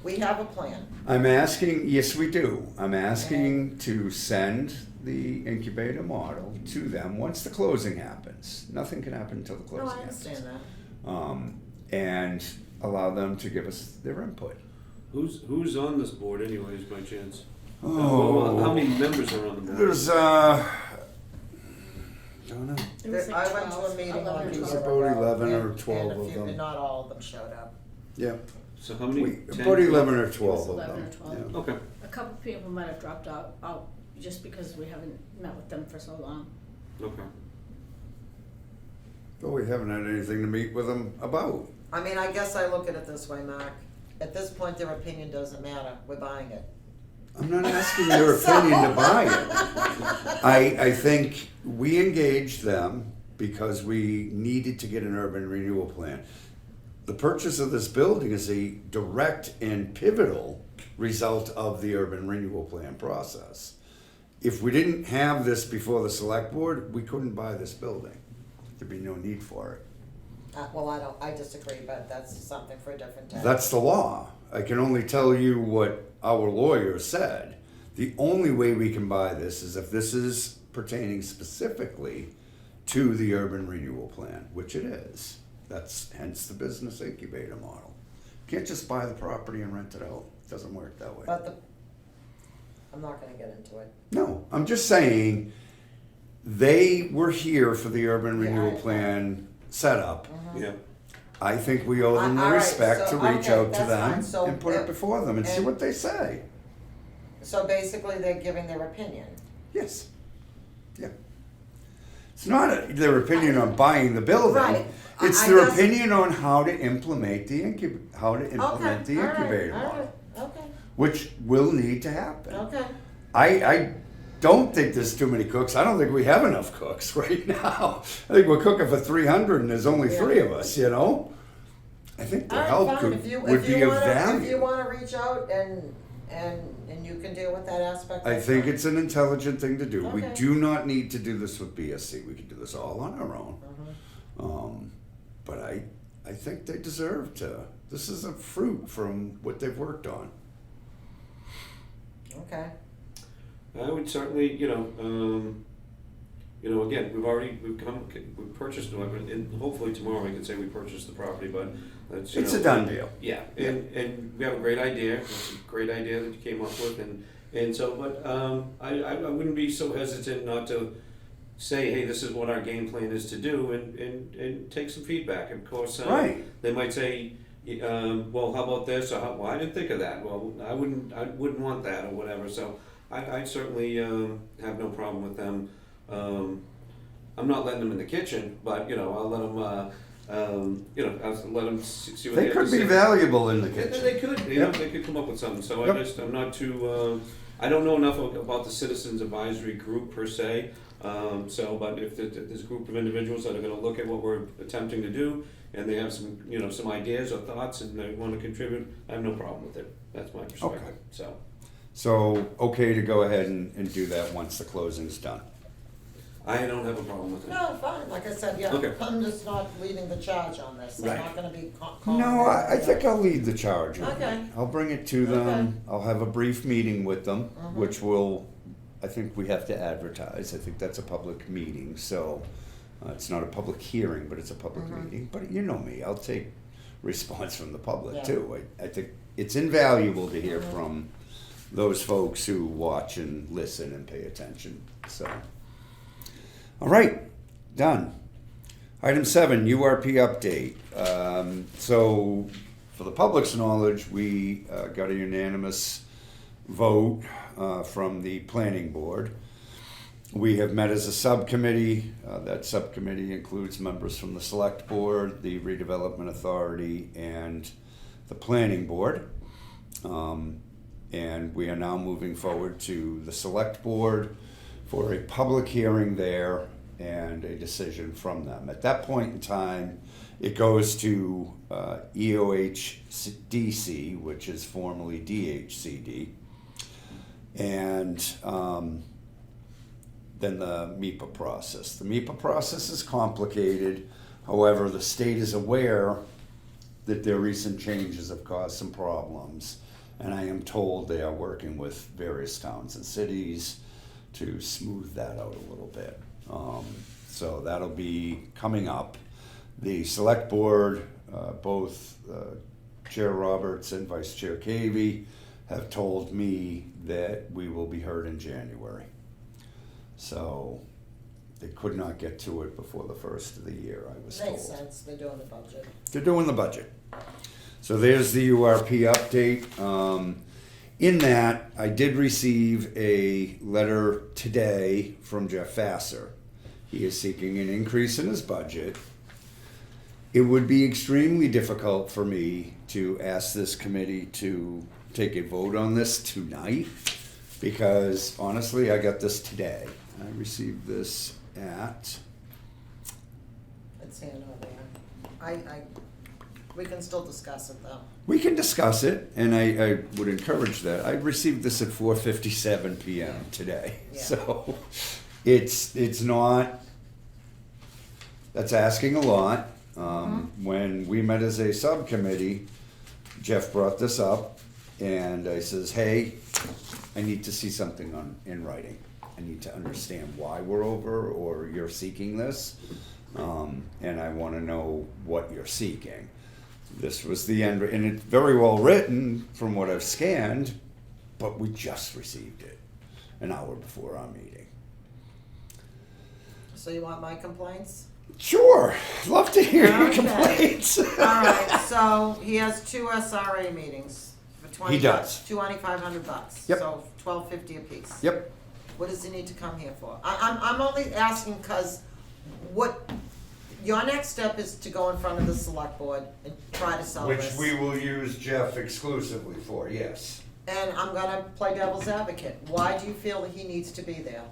We have a plan. I'm asking, yes, we do. I'm asking to send the incubator model to them once the closing happens. Nothing can happen until the No, closing I happens. understand that. And allow them to give us their input. who's on this board anyways, by chance? Oh. How many members are on the board? There's don't know. It was I like went to a 12, meeting 11 on or It was 12. about 11 or and 12 a of few, them. and not all of them showed up. Yeah, So how many? 10, about 11 or It was 12 of 11 them. or 12. Yeah. Okay, A couple people might have dropped out just because we haven't met with them for so long. okay. But we haven't had anything to meet with them about. I mean, I guess I look at it this way, Mark. At this point, their opinion doesn't matter. We're buying it. I'm not asking your opinion to buy it. I think we engaged them because we needed to get an urban renewal plan. The purchase of this building is a direct and pivotal result of the urban renewal plan process. If we didn't have this before the select board, we couldn't buy this building. There'd be no need for it. Well, I disagree, but that's something for a different time. That's the law. I can only tell you what our lawyer said. The only way we can buy this is if this is pertaining specifically to the urban renewal plan, which it is. That's hence the business incubator model. You can't just buy the property and rent it out. It doesn't work that way. But I'm not gonna get into it. No, I'm just saying they were here for the urban Yeah, renewal I- plan setup. Yeah, I think we owe them the All right, respect so, to reach okay, out to that's them fine. So, and put it before them and see and- what they say. So basically, they're giving their opinion. Yes. Yeah. It's not their opinion on buying the building. Right. It's I their guess- opinion on how to implement the Okay, incubator all model, right, okay, which will need to happen. okay. I don't think there's too many cooks. I don't think we have enough cooks right now. I think we're cooking for 300 and there's only Yeah. 3 of us, you know? I think their All help right, fine. could, If you would be of wanna, value. if you wanna reach out and you can deal with that aspect. I that's think fine. it's an intelligent thing to do. We Okay. do not need to do this with BSC. We can do this all on our own. Mhm. But I think they deserve to. This is a fruit from what they've worked on. Okay, I would certainly, again, we've purchased it, and hopefully tomorrow we can say we purchased the property, but that's, It's a done deal. Yeah, and we have a great idea, it's a great idea that you came up with, and so, but, I wouldn't be so hesitant not to say, hey, this is what our game plan is to do, and take some feedback, of course. Right. They might say, well, how about this, or well, I didn't think of that, well, I wouldn't want that, or whatever, so I certainly, have no problem with them, I'm not letting them in the kitchen, but, I'll let them, I'll let them see what They they have to could be say. valuable in the Yeah, kitchen. they could, Yep. they could come up with something, so Yep. I'm not too, I don't know enough about the Citizens Advisory Group per se, but if there's a group of individuals that are gonna look at what we're attempting to do, and they have some, some ideas or thoughts, and they wanna contribute, I have no problem with it, that's my perspective, Okay. so. So, okay to go ahead and do that once the closing's done. I don't have a problem with it. No, fine, like I said, yeah, Okay. I'm just not leading the charge on this, I'm Right. not gonna be calling. No, I think I'll lead the charge on it. Okay. I'll bring it to them, Okay. I'll have a brief meeting with them, Mhm. which will, I think we have to advertise, I think that's a public meeting, so it's not a public hearing, but it's a public Mhm. meeting, but you know me, I'll take response from the public Yeah. too. I think it's invaluable to hear Mhm. from those folks who watch and listen and pay attention, so. All right, done. Item 7, URP update. So, for the public's knowledge, we got a unanimous vote from the planning board. We have met as a subcommittee. That subcommittee includes members from the select board, the redevelopment authority, and the planning board. And we are now moving forward to the select board for a public hearing there and a decision from them. At that point in time, it goes to EOHDC, which is formerly DHCD, and then the MIPA process. The MIPA process is complicated. However, the state is aware that their recent changes have caused some problems, and I am told they are working with various towns and cities to smooth that out a little bit. So that'll be coming up. The select board, both Chair Roberts and Vice Chair Cavey, have told me that we will be heard in January. So they could not get to it before the first of the year, I was told. Makes sense, they're doing the budget. They're doing the budget. So there's the URP update. In that, I did receive a letter today from Jeff Vassar. He is seeking an increase in his budget. It would be extremely difficult for me to ask this committee to take a vote on this tonight, because honestly, I got this today. I received this at, It's here nor there. We can still discuss it though. we can discuss it, and I would encourage that. I received this at 4:57 PM today. Yeah. So it's not, that's asking a lot. When we met as a subcommittee, Jeff brought this up, and I says, hey, I need to see something in writing. I need to understand why we're over, or you're seeking this, and I want to know what you're seeking. This was the end, and it's very well written from what I've scanned, but we just received it an hour before our meeting. So you want my complaints? Sure, love to hear your Okay. complaints. Alright, so he has 2 SRA meetings for He does. $2,500. Yep. So $1,250 apiece. Yep. What does he need to come here for? I'm only asking because your next step is to go in front of the select board and try to sell Which this. we will use Jeff exclusively for, yes. And I'm gonna play devil's advocate. Why do you feel that he needs to be there?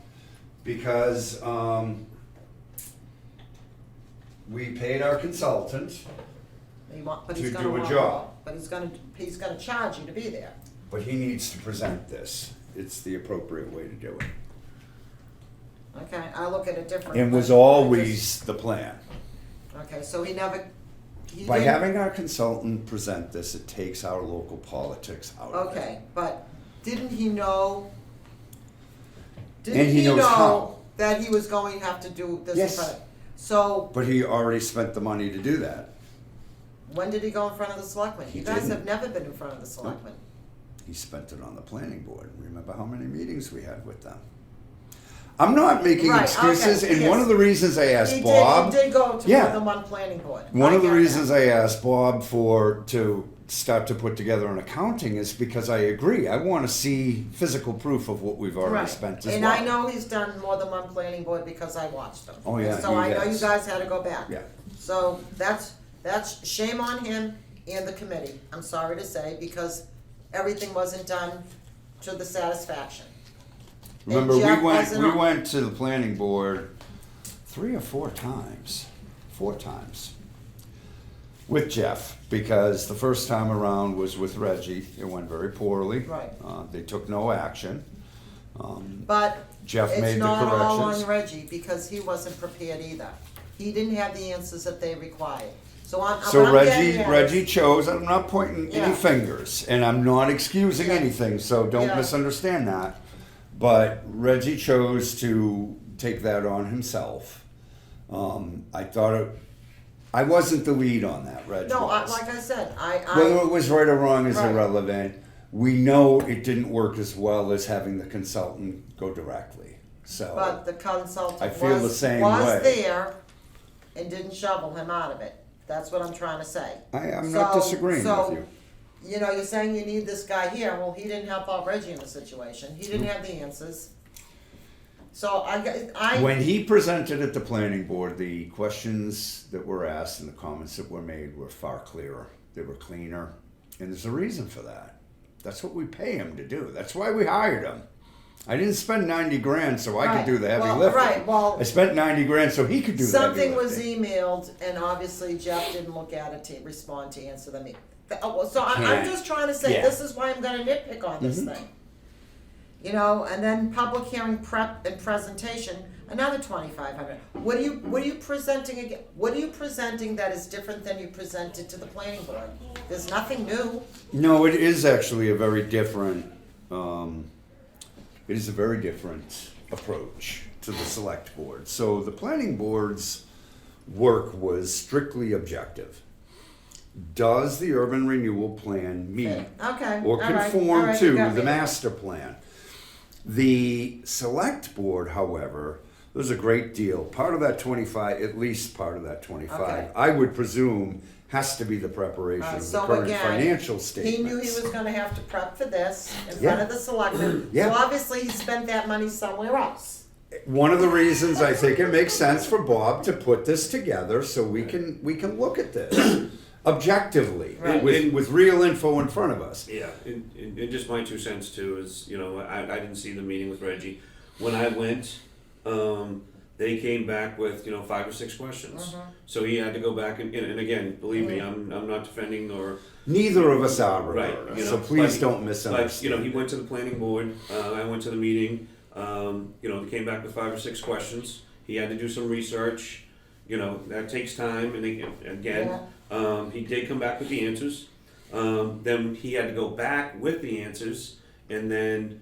Because we paid our consultant, But To he's gonna do a want job. more. But he's gonna charge you to be there. but he needs to present this. It's the appropriate way to do it. Okay, I look at it differently. And was always the plan. Okay, so he never, By didn't- having our consultant present this, it takes our local politics out of it. Okay, but didn't he know? And Didn't he he knows know how. that he was going to have to do this? Yes. in front- So, But he already spent the money to do that. when did he go in front of the selectmen? He You guys didn't. have never been in front of the selectmen. He spent it on the planning board. Remember how many meetings we had with them? I'm not making Right, excuses, okay, and yes. one of the reasons I asked He Bob. did go to Yeah. more than one planning board. One I of the get that. reasons I asked Bob to start to put together an accounting is because I agree. I want to see physical proof of what we've already Right. spent as And well. I know he's done more than one planning board because I watched them. Oh, yeah, So he I know has. you guys had to go back. Yeah. So that's shame on him and the committee, I'm sorry to say, because everything wasn't done to the satisfaction. And Remember, Jeff we wasn't on- went to the planning board 3 or 4 times. 4 times. With Jeff, because the first time around was with Reggie. It went very poorly. Right. They took no action. But Jeff made it's the not all corrections. on Reggie, because he wasn't prepared either. He didn't have the answers that they required. So I'm, So what I'm getting at is- Reggie chose, I'm not pointing Yeah. any fingers, and I'm not excusing Yeah. anything, so don't Yeah. misunderstand that. But Reggie chose to take that on himself. I thought I wasn't the lead on that, Reggie No, was. like I said, Whether it was right or wrong is Right. irrelevant. We know it didn't work as well as having the consultant go directly, so. but the consultant I feel the was same way. there and didn't shovel him out of it. That's what I'm trying to say. I'm not So- disagreeing so, with you. You know, you're saying you need this guy here, well, he didn't help out Reggie in the situation, he didn't have the answers. So When he presented at the planning board, the questions that were asked and the comments that were made were far clearer. They were cleaner, and there's a reason for that. That's what we pay him to do. That's why we hired him. I didn't spend 90 grand so I Right. could do the heavy Well, lifting. right, well- I spent 90 grand so he could do the heavy something was lifting. emailed, and obviously Jeff didn't look at it to respond to answer them. So I'm Can't. just trying to say, Yeah. this is why I'm gonna nitpick on this thing. You know, and then public hearing prep and presentation, another 2,500. What are you presenting again? What are you presenting that is different than you presented to the planning board? There's nothing new. No, it is actually a very different, it is a very different approach to the select board. So the planning board's work was strictly objective. Does the urban renewal plan meet Okay, or all right, conform all right, you to got the me. master plan? The select board, however, there's a great deal. Part of that 25, at least part of that 25, Okay. I would presume, has to be the preparation of the So current again, financial he statements. knew he was gonna have to prep for this in Yeah. front of the selectmen. Yeah. So obviously he spent that money somewhere else. One of the reasons I think it makes sense for Bob to put this together so we can look at this objectively Right. with real info in front of us. Yeah, and just my 2 cents too is, you know, I didn't see the meeting with Reggie. When I went, they came back with, you know, 5 or 6 questions. So he had to go back and again, believe me, I'm not defending or, Neither of us are, right, Roberta, you know. so please but- don't But, misunderstand. you know, he went to the planning board, I went to the meeting, you know, they came back with 5 or 6 questions. He had to do some research, you know, that takes time, and again, he did come back with the answers. Then he had to go back with the answers, and then,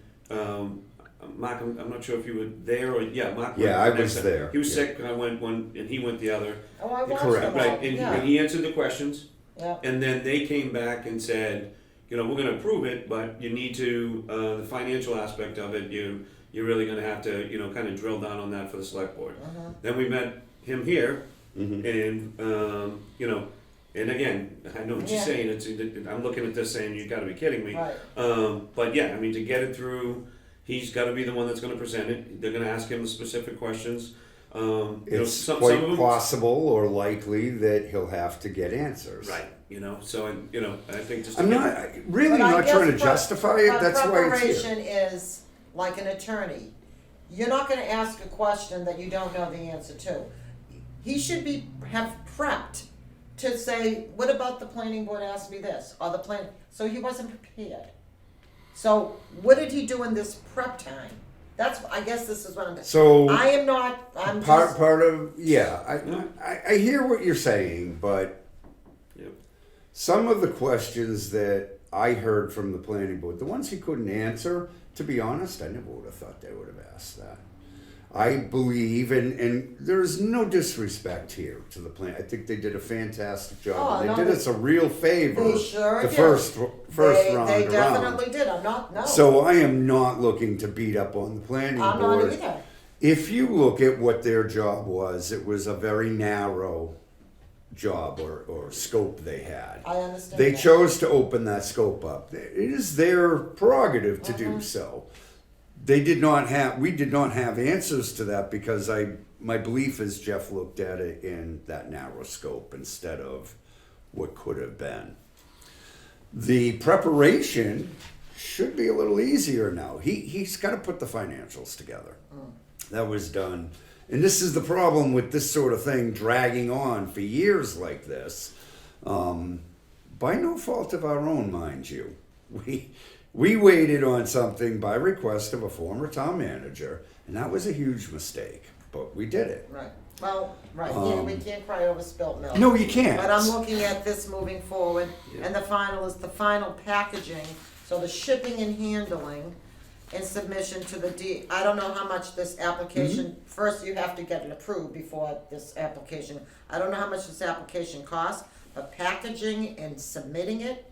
Mark, I'm not sure if you were there or, yeah, Mark. Yeah, went I next was time. there, He was yeah. sick, I went one, and he went the other. Oh, I watched Correct. them all, Right, and yeah, he answered the questions, yeah. and then they came back and said, you know, we're gonna approve it, but you need to, the financial aspect of it, you're really gonna have to, you know, kind of drill down on that for the select board. Then we met him here, Mhm. and, you know, and again, I know what you're Yeah. saying, I'm looking at this saying, you gotta be kidding me. Right. But yeah, I mean, to get it through, he's gotta be the one that's gonna present it, they're gonna ask him the specific questions. You know, It's some quite of them. possible or likely that he'll have to get answers. Right, you know, so, you know, I think just. I'm not, really But I not trying to guess justify it, that's why it's here. Preparation is like an attorney. You're not gonna ask a question that you don't know the answer to. He should have prepped to say, what about the planning board asked me this, or the plan, so he wasn't prepared. So what did he do in this prep time? I guess this is what I'm, So. I am not, I'm Part just, of I hear what you're saying, but Yep. some of the questions that I heard from the planning board, the ones he couldn't answer, to be honest, I never would have thought they would have asked that. I believe, and there's no disrespect here to the plan. I think they did a fantastic job. Oh, They no, did us a real favor. they sure the did. first round they around. definitely did, I'm not, no. So I am not looking to beat up on the planning I'm board. not either. If you look at what their job was, it was a very narrow job or scope they had. I understand They that. chose to open that scope up. It is their prerogative to do so. We did not have answers to that because my belief is Jeff looked at it in that narrow scope instead of what could have been. The preparation should be a little easier now. He's got to put the financials together. That was done. And this is the problem with this sort of thing dragging on for years like this. By no fault of our own, mind you. We waited on something by request of a former town manager, and that was a huge mistake. But we did it. Right, well, right, yeah, we can't cry over spilt milk. No, you can't. But I'm looking at this moving forward, and the final packaging, so the shipping and handling and submission to the I don't know how much this application, first you have to get it approved before this application. I don't know how much this application costs, but packaging and submitting it,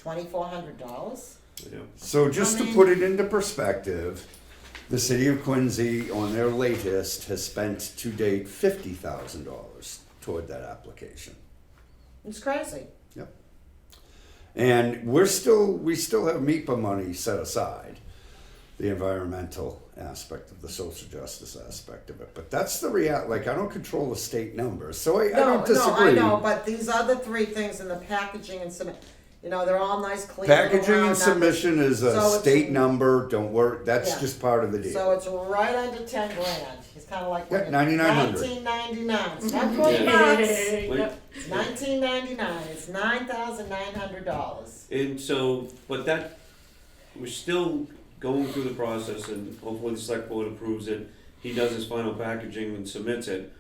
$2,400? Yeah. So just to put it into perspective, the city of Quincy on their latest has spent to date $50,000 toward that application. It's crazy. Yep. And we still have MEPA money set aside, the environmental aspect of the social justice aspect of it. But that's the like I don't control the state numbers, so I don't disagree. No, I know, but these other three things in the packaging and submit, they're all nice, clean. Packaging round and submission is a So it's- state number. Don't worry, that's Yeah. just part of the deal. So it's right under 10 grand. It's kind of like. Yeah, 9,900. $19.99. It's not $20. Yep. It's $19.99. It's $9,900. And so, but that, we're still going through the process, and hopefully the select board approves it. He does his final packaging and submits it,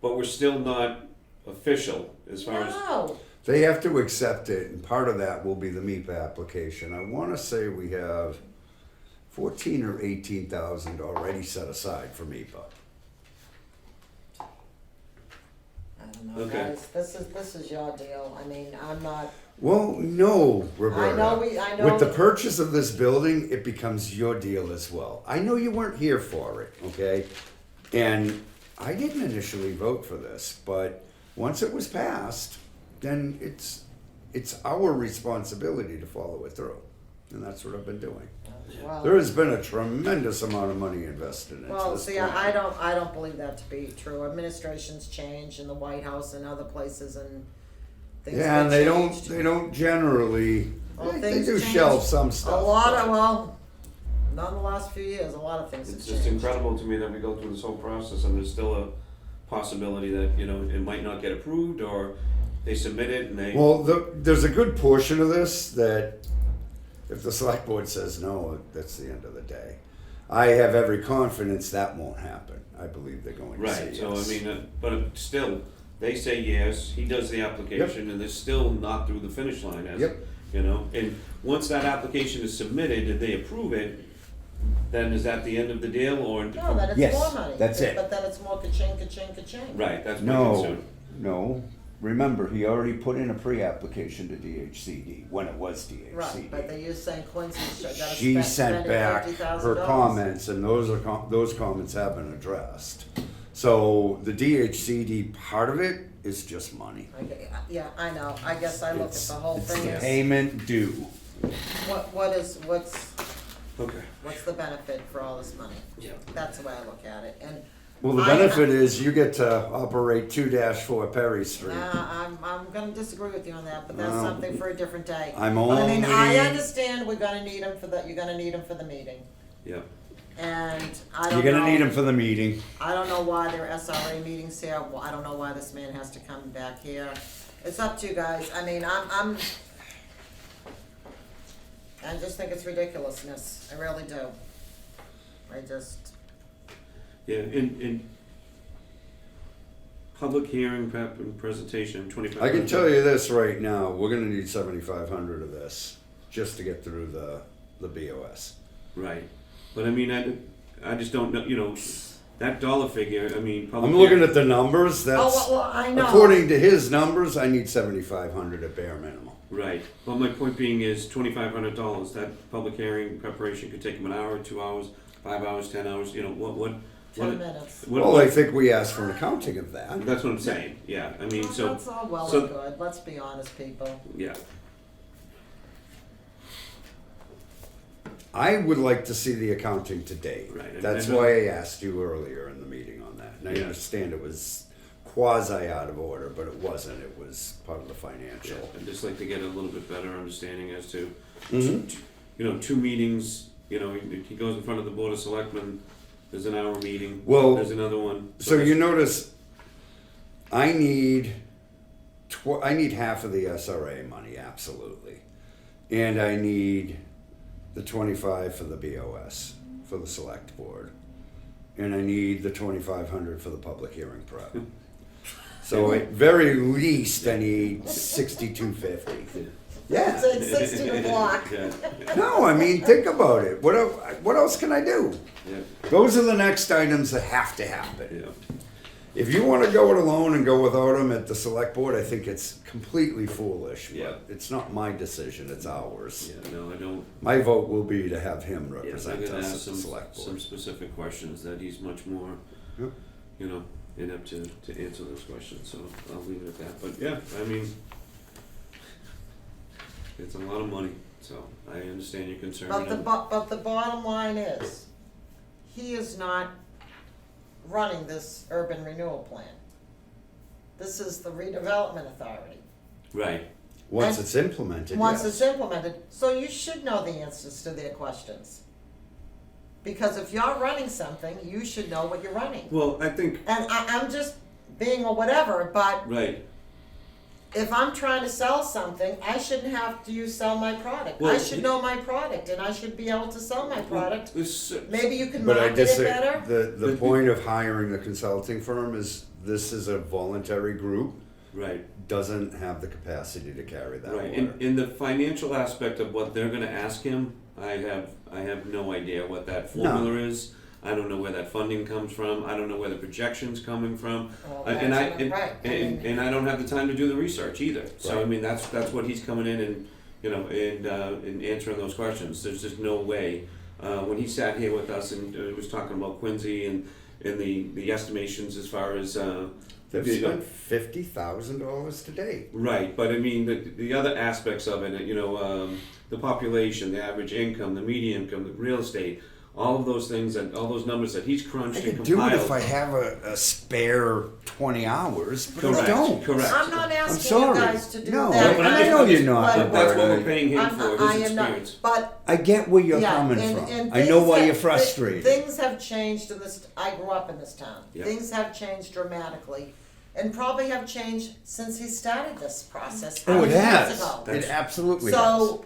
but we're still not official as far as. No. They have to accept it, and part of that will be the MEPA application. I want to say we have 14 or 18,000 already set aside for MEPA. I don't know, Okay. guys. This is your deal. I mean, I'm not. Well, no, Roberta. I know. With the purchase of this building, it becomes your deal as well. I know you weren't here for it, okay? And I didn't initially vote for this, but once it was passed, then it's our responsibility to follow it through. And that's what I've been doing. Well, There has been a tremendous amount of money invested into well, this. see, plan. I don't believe that to be true. Administrations change in the White House and other places, and things Yeah, and get they changed. don't generally. Well, they things do change. shelve some stuff. A lot but- of not in the last few years. A lot of things have It's changed. just incredible to me that we go through this whole process and there's still a possibility that, it might not get approved, or they submit it and they. Well, there's a good portion of this that if the select board says no, that's the end of the day. I have every confidence that won't happen. I believe they're going to say Right, yes. so I mean, but still, they say yes, he does the application, and they're still not through the finish line as, Yep. and once that application is submitted and they approve it, then is that the end of the deal, or? No, then it's Yes, more money. that's it. But then it's more ka-ching, ka-ching, ka-ching. Right, that's my No, concern. no. Remember, he already put in a pre-application to DHCD when it was DHCD. Right, but you're saying Quincy gotta She spend sent back $50,000. her comments, and those comments have been addressed. So the DHCD part of it is just money. Okay, yeah, I know. I guess I look at the whole It's thing the as, payment due. what's Okay. the benefit for all this money? Yeah. That's the way I look at it. And Well, the I- benefit is you get to operate 2-4 Perry Street. I'm gonna disagree with you on that, but that's No. something for a different day. I'm But I mean, I only- understand we're gonna need them you're gonna need them for the meeting. Yeah, And I don't know. You're gonna need him for the meeting. I don't know why there are SRA meetings here. I don't know why this man has to come back here. It's up to you guys. I mean, I just think it's ridiculousness. I really do. I just, yeah, in public hearing, prep and presentation, 25. I can tell you this right now, we're gonna need 7,500 of this just to get through the BOS. Right, but I mean, I just don't know, that dollar figure, I mean, public. I'm looking hearing- at the numbers, that's, well, I know. according to his numbers, I need 7,500 at bare minimum. Right, but my point being is $2,500, that public hearing preparation could take him an hour, 2 hours, 5 hours, 10 hours, what, 10 minutes. Well, I think we asked for an accounting of that. That's what I'm saying, yeah, I mean, so, That's all well so- and good, let's be honest, people. yeah. I would like to see the accounting to date. Right, and- That's and- why I asked you earlier in the meeting on that. And I Yeah. understand it was quasi out of order, but it wasn't. It was part of the Yeah, financial. I'd just like to get a little bit better understanding as to, Mhm. you know, 2 meetings, you know, he goes in front of the Board of Selectmen, there's an hour meeting, Well, there's another one. So you that's- notice, I need half of the SRA money, absolutely. And I need the 25 for the BOS, for the select board. And I need the 2,500 for the public hearing prep. So at very least, I need 6,250. Yeah. It's 60 to block. Yeah, No, I mean, think about it. What else can I do? yeah, Those are the next items that have to happen. yeah. If you want to go it alone and go without them at the select board, I think it's completely foolish. Yeah. But it's not my decision, it's ours. Yeah, no, I don't, My vote will be to have him yeah, I'm represent gonna us ask at the some, select some board. specific questions that he's much more, Yep. you know, inept to answer those questions, so I'll leave it at that, but yeah, I mean, it's a lot of money, so I understand your concern. But the bottom line is, he is not running this urban renewal plan. This is the redevelopment authority. Right, Once And it's implemented, Once yes. it's implemented, so you should know the answers to their questions. Because if you're running something, you should know what you're running. well, I think, And I'm just being a whatever, but right, if I'm trying to sell something, I shouldn't have to sell my product. I Well, should know my product and I should be able to sell my product. this, Maybe you can But I market it disagree. better. The point of hiring the consulting firm is this is a voluntary group, right, doesn't have the capacity to carry that right, water. in the financial aspect of what they're gonna ask him, I have no idea what that formula is. I don't know where that funding comes from, I don't know where the projection's coming from. Well, And I, that's right. I mean- and I don't have the time to do the research either, so I Right. mean, that's what he's coming in and, you know, and answering those questions, there's just no way. When he sat here with us and was talking about Quincy and the estimations as far as, They've you know, spent $50,000 to date. right, but I mean, the other aspects of it, you know, the population, the average income, the median income, the real estate, all of those things and all those numbers that he's I crunched and could do it compiled. if I have a spare 20 hours, but I Correct, don't. correct. I'm not asking you sorry. guys to do No, that. But and I just- know I'm you're just- not, But that's what we're but paying him for, I his am not, experience. but I get where you're yeah, coming and- from. and I know things why have- you're frustrated. Things have changed in this, I grew up in this town. Yeah. Things have changed dramatically and probably have changed since he started this process. Oh, it years has. ago. It absolutely has. So,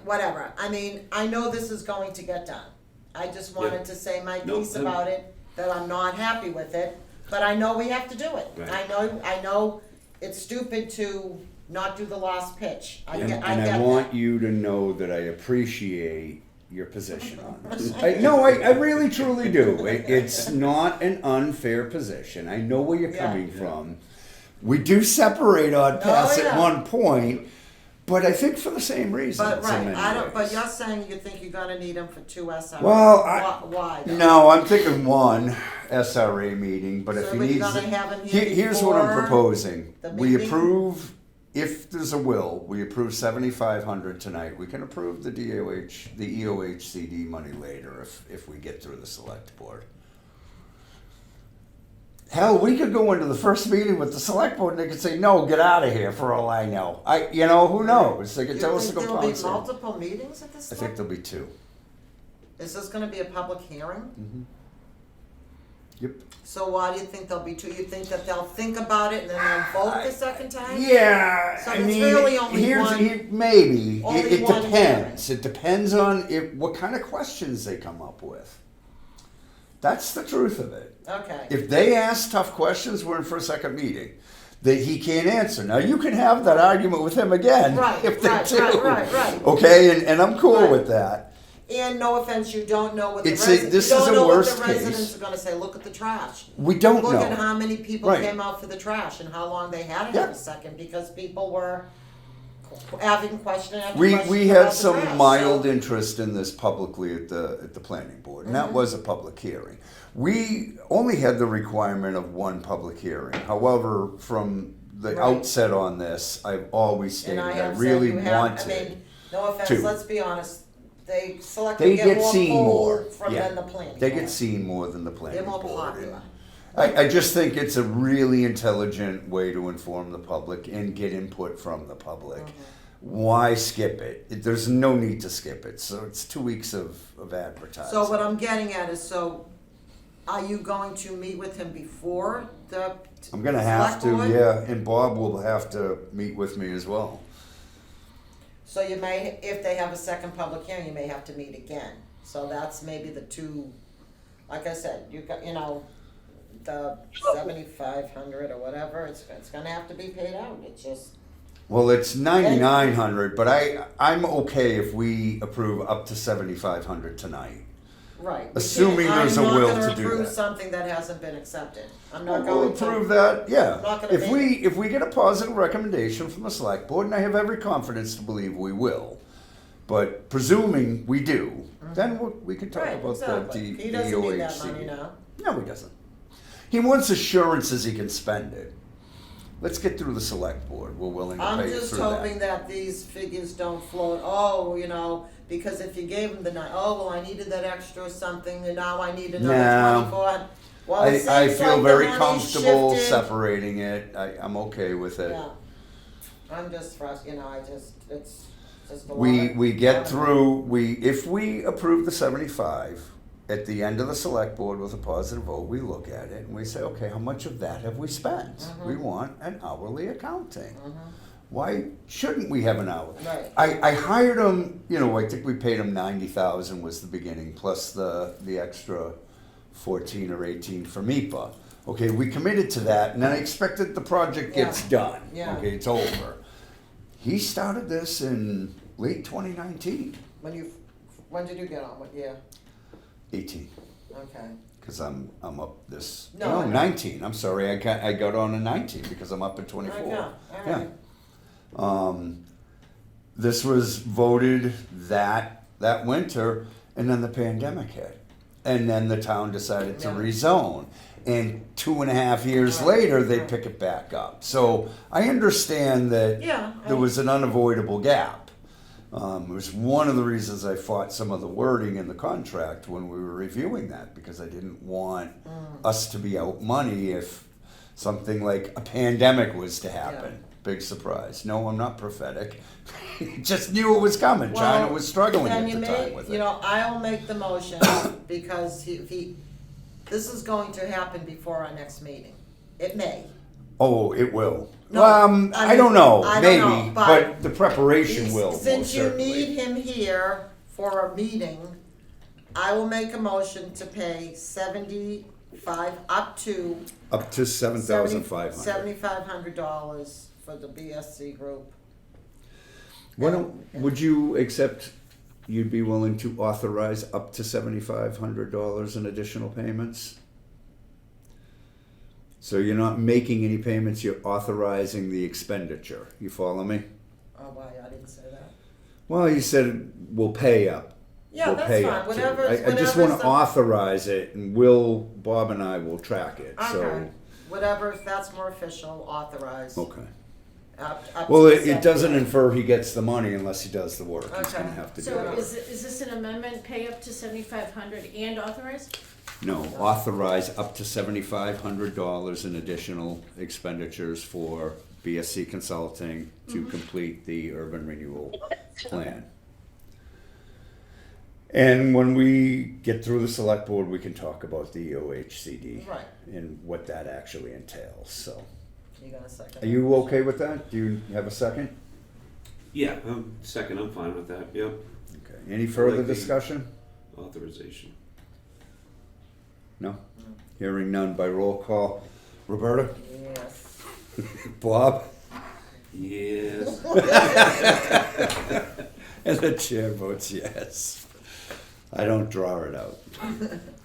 whatever, I mean, I know this is going to get done. I just wanted Yeah. to say my No, piece about it, that I'm not happy with it, but I know we have to do it. Right. I know it's stupid to not do the last pitch. I And, get and I that. want you to know that I appreciate your position on this. I really truly do. It's not an unfair position. I know where you're Yeah. coming from. We do separate on paths at yeah. one point, but I think for the same reasons. But in right, many I don't, but ways. you're saying you think you're gonna need them for 2 SRA. Well, Why though? No, I'm thinking one SRA meeting, but if So he we're needs, gonna have him here here's what I'm before proposing. the We meeting? approve, if there's a will, we approve 7,500 tonight. We can approve the the EOHCD money later if we get through the select board. Hell, we could go into the first meeting with the select board and they could say, no, get out of here for all I know. Who knows? They could tell us to You go think there'll be pound sand. multiple meetings at this I think point? there'll be 2. Is this gonna be a public hearing? Yep. So why do you think there'll be 2? You think that they'll think about it and then they'll vote the second time? Yeah, So I it's mean, really only one- maybe only it one depends. It depends on what kind of questions they come up with. That's the truth of it. Okay. If they ask tough questions, we're in for a second meeting that he can't answer. Now you can have that argument with him again Right, if they right, do. right. Okay, and I'm cool Right. with that. And no offense, you don't know what the It's a- residents, this you is don't a know what worst the case. residents are gonna say, look at the trash. We don't Look know. at how many people Right. came out for the trash and how long they had it Yeah. every second, because people were having question after We question had about the some draft, mild so- interest in this publicly at the planning board, and Mm-hmm. that was a public hearing. We only had the requirement of one public hearing. However, from the Right. outset on this, I've always stated And I I have said really you have, I wanted. mean, no offense, to. let's be honest, they They selectively get get more seen more. pull from Yeah. than the planning. They board. get seen more than the planning They're more board. popular. I just think it's a really intelligent way to inform the public and get input from the public. Why skip it? There's no need to skip it. So it's 2 weeks of advertising. So what I'm getting at is, so are you going to meet with him before the I'm gonna have select to, board? yeah, and Bob will have to meet with me as well. So you may, if they have a second public hearing, you may have to meet again. So that's maybe the two, like I said, you got, you know, the 7,500 or whatever, it's gonna have to be paid out, it's just, Well, it's 9,900, but I'm okay if we approve up to 7,500 tonight. right. We Assuming can't- there's a will to I'm do not gonna approve that. something that hasn't been accepted. I'm We'll not going approve to. that, yeah. I'm not gonna If make- we get a positive recommendation from the select board, and I have every confidence to believe we will, but presuming we do, then we can talk Right, about exactly. the He doesn't need that DOHC. money now. No, he doesn't. He wants assurances he can spend it. Let's get through the select board. We're willing to I'm pay it just through hoping that. that these figures don't float, oh, you know, because if you gave them the oh, well, I needed that extra something, and now I need another No. 24. Well, it I seems feel like the very money's comfortable shifted. separating it. I'm okay with it. Yeah. I'm just frustrated, you know, it's just a lot. We get through, if we approve the 75, at the end of the select board with a positive vote, we look at it and we say, okay, how much of that have we spent? Mm-hmm. We want an hourly accounting. Why shouldn't we have an hour? Right. I hired him, you know, I think we paid him 90,000 was the beginning, plus the extra 14 or 18 for MIPA. Okay, we committed to that, and then I expected the project gets Yeah. done. Yeah. Okay, it's over. He started this in late 2019, When did you get on, what year? 18, Okay. because I'm up this, No, I no, know. 19, I'm sorry, I got on in 19 because I'm up in 24. Okay, all Yeah. right. This was voted that winter, and then the pandemic hit. And then the town decided to Yeah. rezone. And 2.5 years Right, later, they right. pick it back up. So I understand that Yeah, there was an unavoidable gap. It was one of the reasons I fought some of the wording in the contract when we were reviewing that, because I didn't want us to be out money if something like a pandemic was to happen. Yeah. Big surprise. No, I'm not prophetic. Just knew it was coming. China Well, was struggling then at you the time may- with You it. know, I'll make the motion because this is going to happen before our next meeting. It may. Oh, it will. No, I don't know. I don't Maybe, know, but the preparation will. Since most you certainly. need him here for a meeting, I will make a motion to pay 75 up to Up to 7,500. $7,500 for the BSC group. Would you accept? You'd be willing to authorize up to $7,500 in additional payments. So you're not making any payments. You're authorizing the expenditure. You follow me? Oh, why, I didn't say that. Well, you said we'll pay up. Yeah, We'll that's pay fine, up to. whatever. I just want to authorize it, and Bob and I will track it. Okay, So whatever, if that's more official, authorized. okay. Up Well, to it doesn't 75. infer he gets the money unless he does the work. He's Okay. gonna have to do So it. is this an amendment, pay up to 7,500 and authorize? No, authorize up to $7,500 in additional expenditures for BSC Consulting to complete the urban renewal plan. And when we get through the select board, we can talk about the OHCD Right. and what that actually entails, so. You got a second? Are you okay with that? Do you have a second? Yeah, second, I'm fine with that, yep, Okay, any further Like the- discussion? authorization. No? Hearing none by roll call. Roberta? Yes. Bob? Yes. And the chair votes yes. I don't draw it out.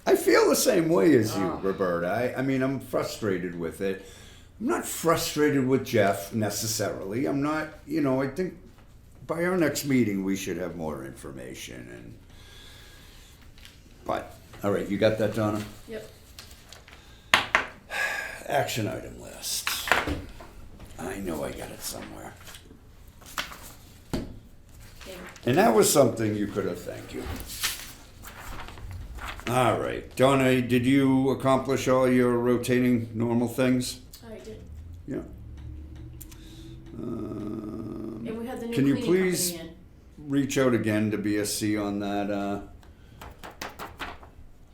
I feel the same way as you, Roberta. I mean, I'm frustrated with it. I'm not frustrated with Jeff necessarily. I'm not, I think by our next meeting, we should have more information but, all right, you got that, Donna? Yep. Action item list. I know I got it somewhere. Okay. And that was something you could have, thank you. All right, Donna, did you accomplish all your rotating normal things? I did. Yeah. And we had the new Can you cleaning please company in. reach out again to BSC on that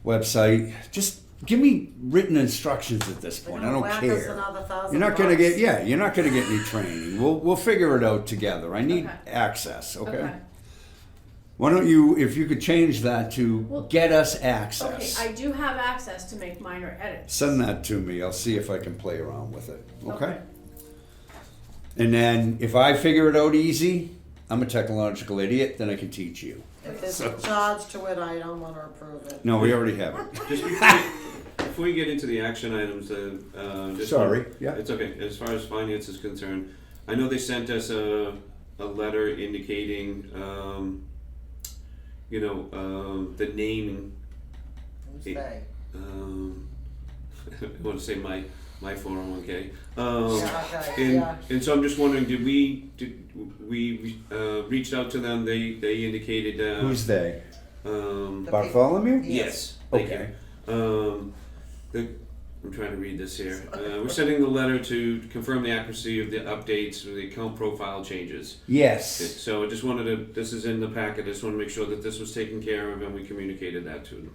website? Just give me written instructions at this point. I don't Whack us care. another $1,000. You're not gonna get, yeah, you're not gonna get any training. We'll figure it out together. I need Okay. access, okay? Okay. Why don't you, if you could change that to Well, get us Okay, access. I do have access to make minor edits. Send that to me. I'll see if I can play around with it, okay? And then if I figure it out easy, I'm a technological idiot, then I can teach you. If there's a charge to it, I don't wanna approve it. No, we already have it. Just before you get into the action items, just Sorry, yeah. It's okay. As far as finance is concerned, I know they sent us a letter indicating, the naming. Who's It- they? I want to say my 401k. Yeah, okay, yeah. And so I'm just wondering, did we reached out to them? They indicated. Who's they? Um, The Bartholomew? yes. Thank Okay. you. I'm trying to read this here. We're sending the letter to confirm the accuracy of the updates or the account profile changes. Yes. So I just wanted to, this is in the packet, I just want to make sure that this was taken care of and we communicated that to them.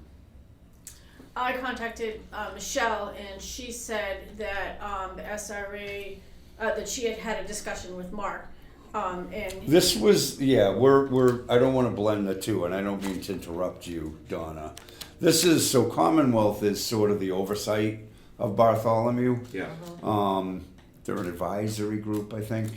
I contacted Michelle and she said that the SRA, that she had had a discussion with Mark. And This was, yeah, I don't want to blend the two, and I don't mean to interrupt you, Donna. This is, so Commonwealth is sort of the oversight of Bartholomew. Yeah. They're an advisory group, I think,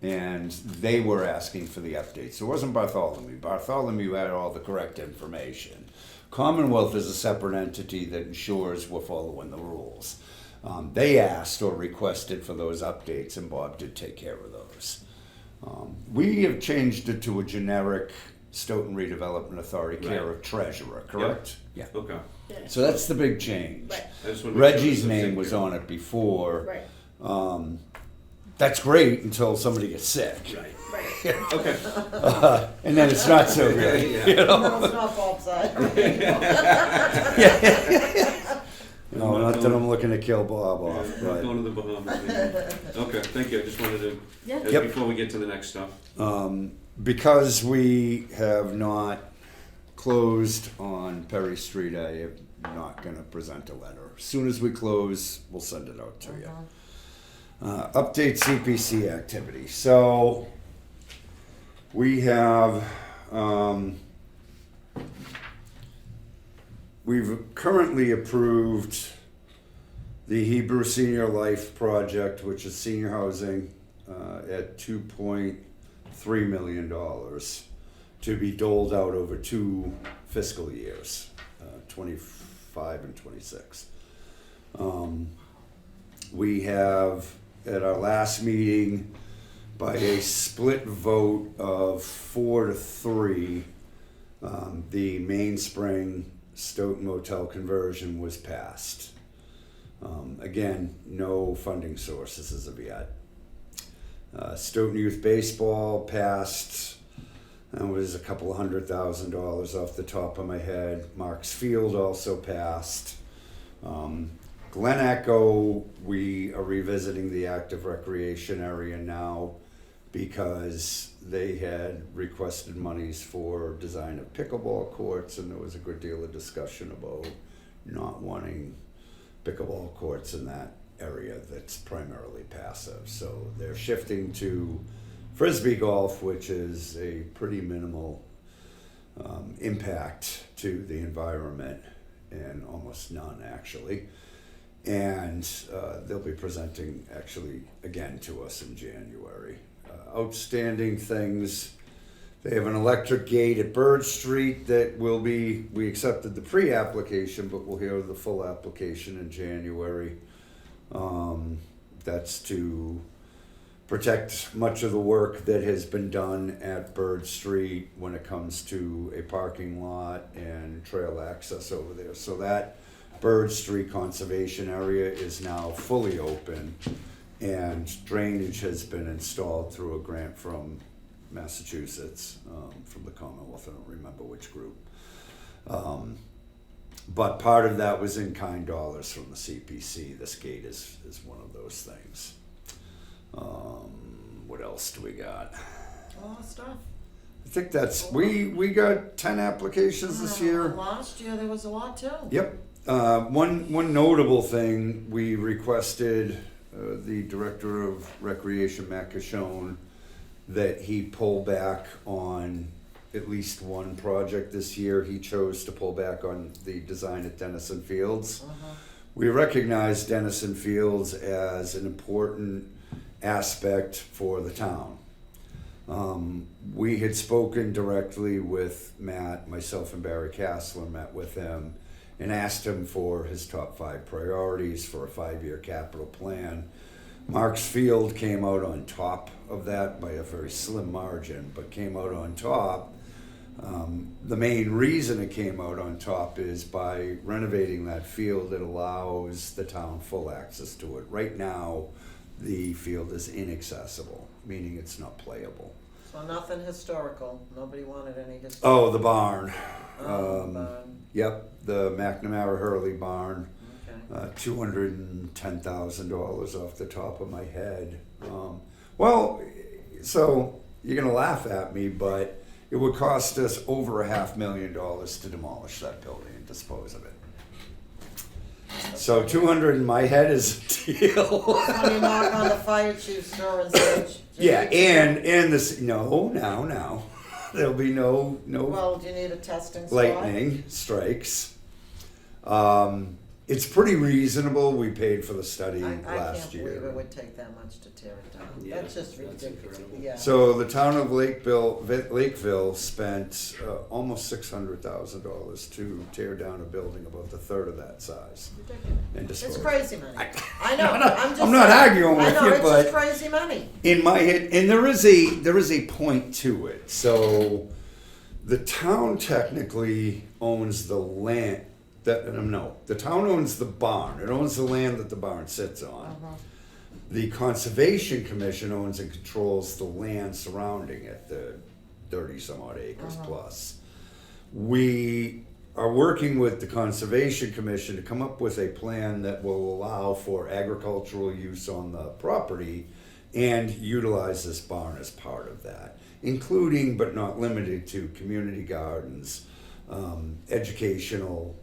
and they were asking for the updates. It wasn't Bartholomew. Bartholomew had all the correct information. Commonwealth is a separate entity that ensures we're following the rules. They asked or requested for those updates, and Bob did take care of those. We have changed it to a generic Stoughton Redevelopment Authority care Right. of treasurer, correct? Yeah. Okay. yeah, So that's the big change. right, I just wanted to make sure Reggie's this name taken was care of. on it before. right, That's great until somebody gets sick. Right. right. Okay. And then it's not so good. Yeah. You know? No, it's not Bob's side. No, not that I'm looking to kill Bob off, Yeah, but going to the Bahamas. Maybe. Okay, thank you. I just wanted to, Yeah. Yep. before we get to the next stuff. because we have not closed on Perry Street, I am not gonna present a letter. As soon as we close, we'll send it out to you. Update CPC activity. So we have, we've currently approved the Hebrew Senior Life Project, which is senior housing, at $2.3 million to be doled out over 2 fiscal years, 25 and 26. We have, at our last meeting, by a split vote of 4-3, the Mainspring Stoughton Motel conversion was passed. Again, no funding sources as of yet. Stoughton Youth Baseball passed, and was a couple of $100,000 off the top of my head. Marks Field also passed. Glen Echo, we are revisiting the active recreation area now because they had requested monies for design of pickleball courts, and there was a good deal of discussion about not wanting pickleball courts in that area that's primarily passive. So they're shifting to Frisbee golf, which is a pretty minimal impact to the environment, and almost none actually. And they'll be presenting actually again to us in January. Outstanding things. They have an electric gate at Bird Street that will be, we accepted the pre-application, but we'll hear the full application in January. That's to protect much of the work that has been done at Bird Street when it comes to a parking lot and trail access over there. So that Bird Street conservation area is now fully open, and drainage has been installed through a grant from Massachusetts, from the Commonwealth, I don't remember which group. But part of that was in-kind dollars from the CPC. This gate is one of those things. What else do we got? A lot of stuff. I think that's, we got 10 applications this year. Last year there was a lot too. Yep. One notable thing, we requested the Director of Recreation, Matt Cashone, that he pull back on at least one project this year. He chose to pull back on the design at Dennison Fields. We recognize Dennison Fields as an important aspect for the town. We had spoken directly with Matt, myself and Barry Castler met with him and asked him for his top 5 priorities for a 5-year capital plan. Mark's Field came out on top of that by a very slim margin, but came out on top. The main reason it came out on top is by renovating that field, it allows the town full access to it. Right now, the field is inaccessible, meaning it's not playable. So nothing historical, nobody wanted any historical. Oh, the barn. Barn. Yep, the McNamara Hurley barn. Okay. $210,000 off the top of my head. Well, so you're gonna laugh at me, but it would cost us over $500,000 to demolish that building and dispose of it. So 200 in my head is a deal. When you knock on the fire chief's door and say, Yeah, and this, no, now, there'll be no well, do you need a testing squad? lightning strikes. It's pretty reasonable. We paid for the study I last can't year. believe it would take that much to tear it down. Yeah, That's just that's ridiculous. incredible. Yeah. So the town of Lakeville spent almost $600,000 to tear down a building about the third of that size Ridiculous. and dispose. It's of it. crazy money. I know. I'm not- I'm just I'm not saying. arguing with I know, you, it's but- just crazy money. In my head, and there is a point to it. So the town technically owns the land. The town owns the barn. It owns the land that the barn sits on. The Conservation Commission owns and controls the land surrounding it, the 30 some odd acres plus. We are working with the Conservation Commission to come up with a plan that will allow for agricultural use on the property and utilize this barn as part of that, including but not limited to community gardens, educational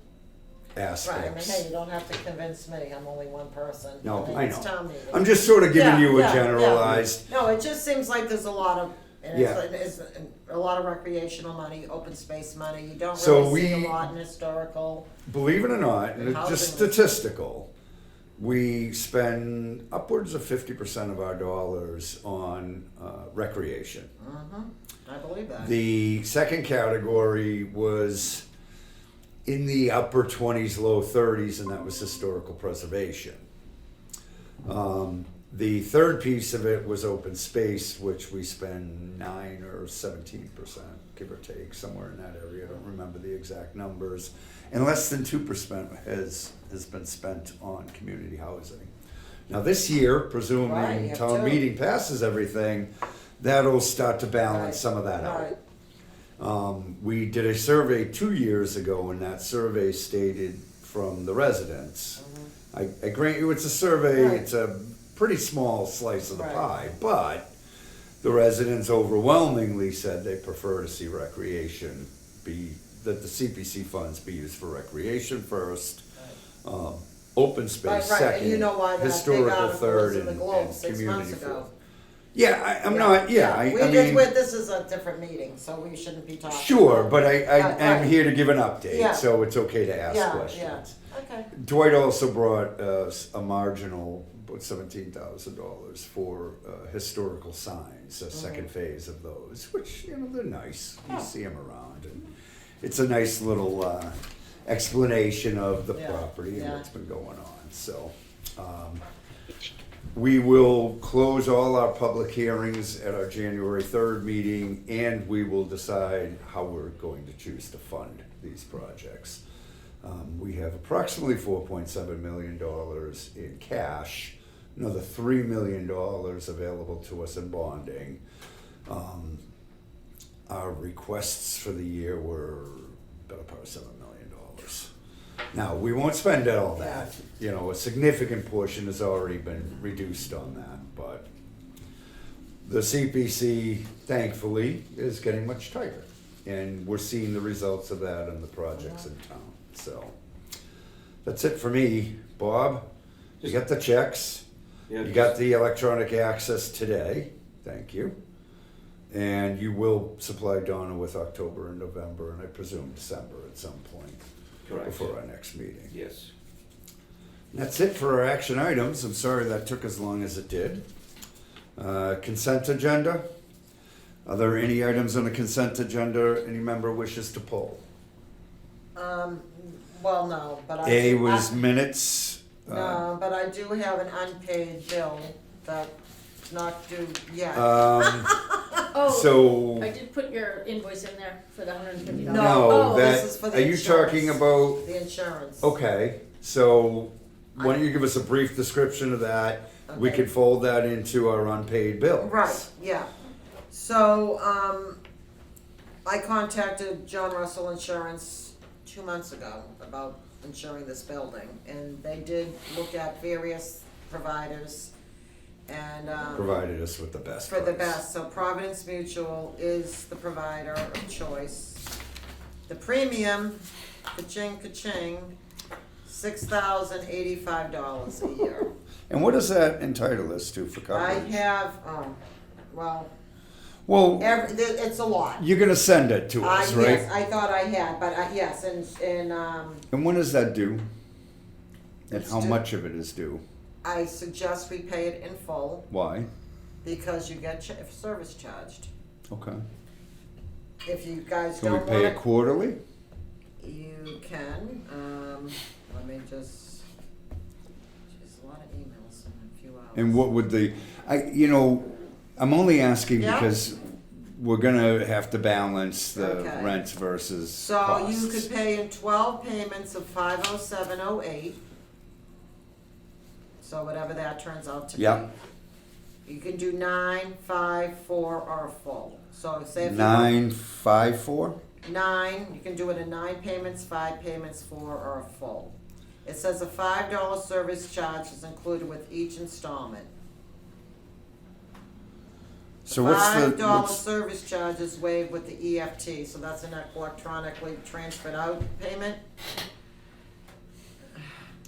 Right, I mean, aspects. hey, you don't have to convince me, I'm only one person. No, mean, I it's know. town meeting. I'm just sort of giving Yeah, you a yeah, generalized. No, it just seems like there's a lot of, and Yeah. it's a lot of recreational money, open space money, you don't So really see we- a lot in historical. Believe it or not, and it's just Housing. statistical, we spend upwards of 50% of our dollars on recreation. I believe that. The second category was in the upper 20s, low 30s, and that was historical preservation. The third piece of it was open space, which we spend 9 or 17%, give or take, somewhere in that area. I don't remember the exact numbers. And less than 2% has been spent on community housing. Now this year, Right, presuming you have town two. meeting passes everything, that'll start to balance Right, some of that out. right. We did a survey 2 years ago, and that survey stated from the residents. I grant you it's a survey, Right. it's a pretty small slice of the Right. pie, but the residents overwhelmingly said they prefer to see recreation that the CPC funds be used for recreation first, open space Right, second, and you know why that big historical article third, was in the and Globe 6 community months ago. fourth. Yeah, I'm not, I We mean. this is a different meeting, so we shouldn't be talking. Sure, about- but Right, I'm right. here to give an update, Yeah. so it's okay to ask Yeah, questions. Okay. Dwight also brought a marginal, about $17,000 for historical signs, a second phase of those, which, they're nice. You see them around, and it's a nice little explanation of the Yeah, property and yeah. what's been going on, so. We will close all our public hearings at our January 3rd meeting, and we will decide how we're going to choose to fund these projects. We have approximately $4.7 million in cash, another $3 million available to us in bonding. Our requests for the year were better part of $7 million. Now, we won't spend all that, you know, a significant portion has already been reduced on that, but the CPC, thankfully, is getting much tighter, and we're seeing the results of that in the projects in town, so. That's it for me. Bob, you got the checks, Yeah, you got the electronic access today, thank you. And you will supply Donna with October and November, and I presume December at some point. Correct. Before our next meeting. Yes. And that's it for our action items. I'm sorry that took as long as it did. Consent agenda. Are there any items on the consent agenda any member wishes to pull? Well, no, but I. A was minutes. No, but I do have an unpaid bill that's not due yet. Oh, So, I did put your invoice in there for the $150. No. no, Oh, that, this is for the are you insurance. talking about, The insurance. okay, so why don't you give us a brief description of that? We Okay. could fold that into our unpaid bills. Right, yeah. So, I contacted John Russell Insurance 2 months ago about insuring this building, and they did look at various providers and, Provided us with the best for the price. best, so Providence Mutual is the provider of choice. The premium, ka-ching, ka-ching, $6,085 a year. And what does that entitle us to for I coverage? have, well, Well, it's a lot. you're gonna send it to us, right? Yes, I thought I had, but yes, and And when is that due? And It's how due- much of it is due? I suggest we pay it in full Why? because you get service charged. Okay. If you guys Can we don't pay want it quarterly? you can, let me just, there's a lot of emails in a few hours. And what would I'm only asking Yeah. because we're gonna have to balance the Okay. rents versus So costs. you could pay in 12 payments of 50708. So whatever that turns out to be. Yeah. You can do 9, 5, 4, or full. So say if you 954? 9, you can do it in 9 payments, 5 payments, 4, or a full. It says a $5 service charge is included with each installment. So what's the, $5 service charge is waived with the EFT, so that's an electronically transferred out payment.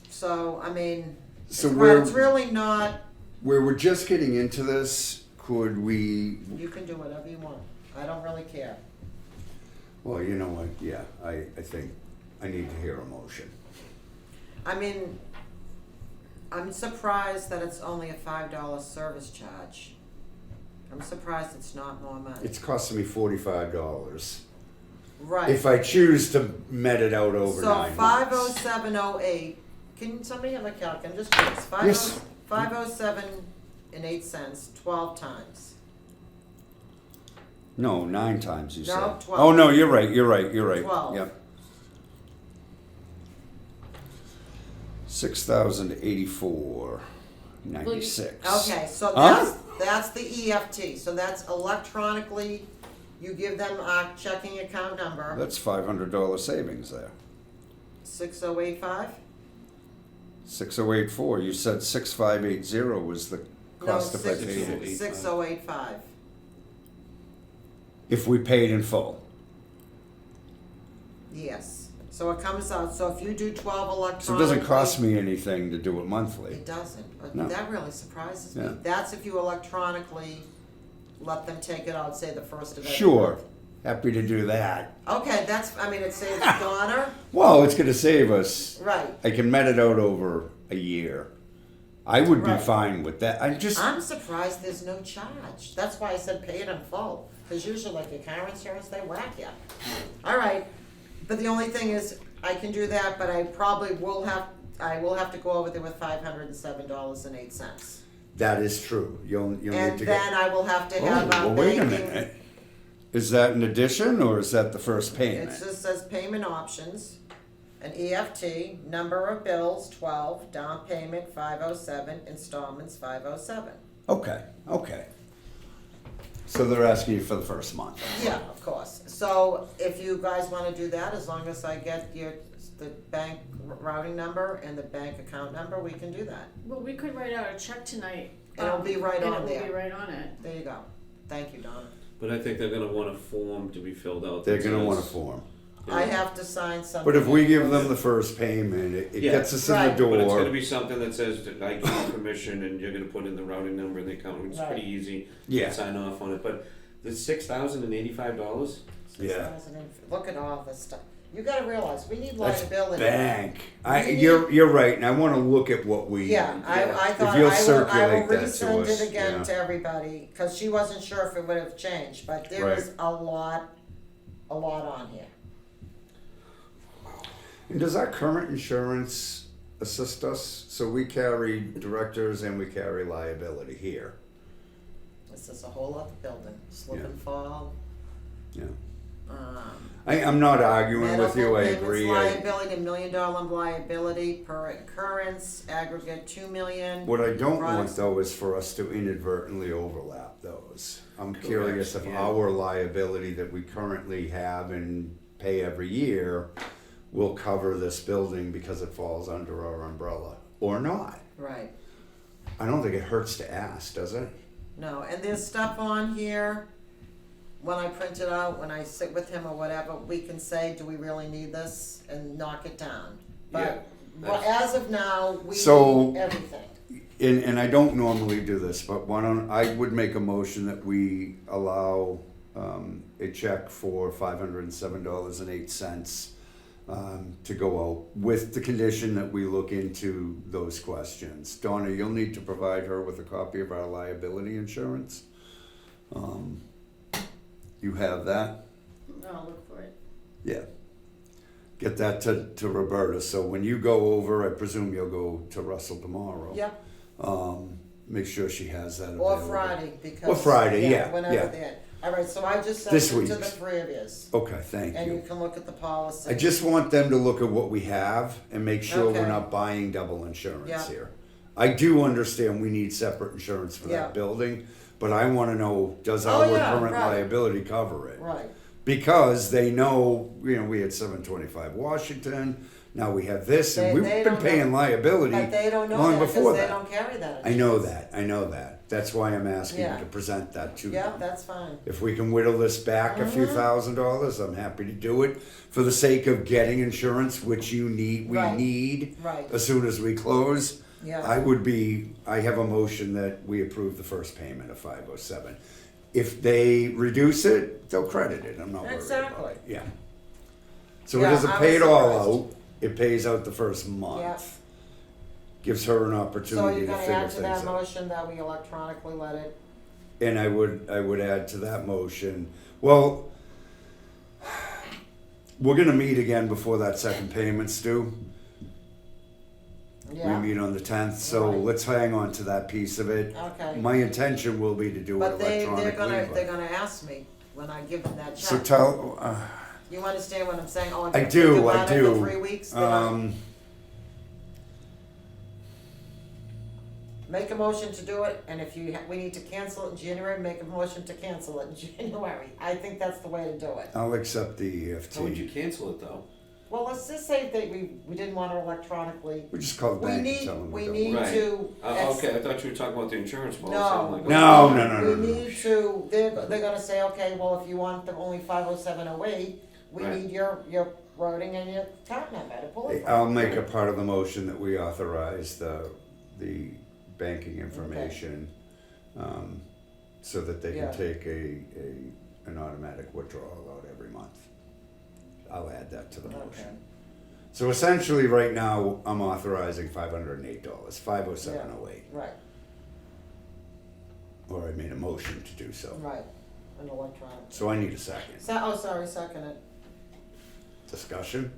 So, I mean, So but we're- it's really not, where we're just getting into this, could we, you can do whatever you want. I don't really care. well, you know what, yeah, I think I need to hear a motion. I mean, I'm surprised that it's only a $5 service charge. I'm surprised it's not more money. It's costing me $45. Right. If I choose to met it out over So 9 months. 50708, can somebody have a calculator? I'm just curious. Yes. 507.08, 12 times. No, 9 times you No, said. 12. Oh, no, you're right. 12. Yep. 6,084.96. Okay, so Huh? that's the EFT. So that's electronically, you give them a checking account number, That's $500 savings there. 6085? 6084. You said 6580 was the cost if I No, paid it. 6085. If we paid in full. Yes. So it comes out, so if you do 12 electronically. So it doesn't cost me anything to do it monthly. It doesn't, but No. that really surprises me. Yeah. That's if you electronically let them take it out, say the first of every Sure. month. Happy to do that. Okay, that's, I mean, it saves Donna, Well, it's going to save us. right. I can met it out over a year. I would be Right. fine with that. I'm just. I'm surprised there's no charge. That's why I said pay it in full, because usually like your car insurance, they whack you. All right, but the only thing is, I can do that, but I probably will have to go over there with $507.08. That is true. You'll need And to then get. I will have to have Oh, our well, wait a banking. minute. Is that an addition or is that the first It payment? just says payment options, an EFT, number of bills 12, down payment 507, installments 507. Okay. So they're asking you for the first month. Yeah, of course. So if you guys wanna do that, as long as I get the bank routing number and the bank account number, we can do that. Well, we could write out a check tonight. It'll be right on And it will there. be right on it. There you go. Thank you, Donna. But I think they're gonna want a form to be filled out. They're that gonna want a says- form. I have to sign something. But if we give them the first payment, it Yeah. gets us in Right. the But it's gonna door. be something that says that I give you permission and you're gonna put in the routing number and the account, it's Right. pretty easy. Yeah. Sign off on it, but the $6,085? Yeah. 6,000 and- Look at all this stuff. You gotta realize, we need That's liability. bank. We need- You're right, and I wanna look at what we. Yeah, I thought you'll I will circulate that to resend us, it again yeah. to everybody, cause she wasn't sure if it would have changed, but there Right. is a lot on here. And does our current insurance assist us? So we carry directors and we carry liability here. This is a whole other building, slip Yeah. and fall, Yeah. um. I'm not arguing with you, I medical agree. payments liability, $1 million liability per occurrence, aggregate 2 million. What I don't want Products- though is for us to inadvertently overlap those. I'm curious if yeah. our liability that we currently have and pay every year will cover this building because it falls under our umbrella or not. Right, I don't think it hurts to ask, does it? no, and there's stuff on here, when I print it out, when I sit with him or whatever, we can say, do we really need this, and knock it down. Yeah, But, well, as of now, we So- need everything. And I don't normally do this, but I would make a motion that we allow a check for $507.08 to go out with the condition that we look into those questions. Donna, you'll need to provide her with a copy of our liability insurance. You have that? I'll look for it. Yeah. Get that to Roberta, so when you go over, I presume you'll go to Russell tomorrow. Yep, Make sure she has that or available. Friday, because. Or Friday, yeah, Whenever yeah. they're, alright, so I just sent This it to week's. the three of yous, Okay, thank and you you. can look at the policy. I just want them to look at what we have and make sure we're Okay. not buying double insurance Yeah. here. I do understand we need separate insurance for Yeah. that building, but I wanna know, does Oh, our yeah, current right. liability cover it? Right, Because they know, we had 725 Washington, now we have this, and They- we've they been don't paying know. liability but they don't know long that, before cause they that. don't carry that. I know insurance. that. That's why I'm asking you Yeah. to present that to Yeah, them. that's fine. If we can whittle this back a few $1,000s, I'm happy to do it for the sake of getting insurance, which we Right. need Right. as soon as we close. Yeah. I have a motion that we approve the first payment of 507. If they reduce it, they'll credit it, I'm not worried about Exactly. it, yeah. So it Yeah, doesn't I pay was it all surprised. out, it pays out the first Yeah. month. Gives her an So opportunity you're to gonna figure add to things that out. motion that we electronically let it, And I would add to that motion, well, we're gonna meet again before that second payment's due. yeah, We meet on the 10th, so Right. let's hang on to that piece of it. okay. My intention will be to do it But they're electronically. gonna ask me when I give them that So check. tell, You understand what I'm saying? Oh, I'm I gonna do, think I about it do. for 3 weeks, then I um, make a motion to do it, and if we need to cancel it in January, make a motion to cancel it in January. I think that's the way to do it. I'll accept the E How would you EFT. cancel it though? Well, let's just say that we didn't want it electronically. We just call the We bank and need, tell them we don't. need Right. to. Okay, I thought you were talking about the insurance policy. No. I'm like, No, we no, no, no, We no. need to, they're gonna say, okay, well, if you want the only 50708, we Right. need your routing and your account number to pull it from. I'll make a part of the motion that we authorize the banking information, so that they Yeah. can take an automatic withdrawal out every month. I'll add that to the Okay. motion. So essentially, right now, I'm authorizing $508, 50708, Right, or I made a motion to do so. right, an electronic. So I need a second. Sorry, second it. Discussion?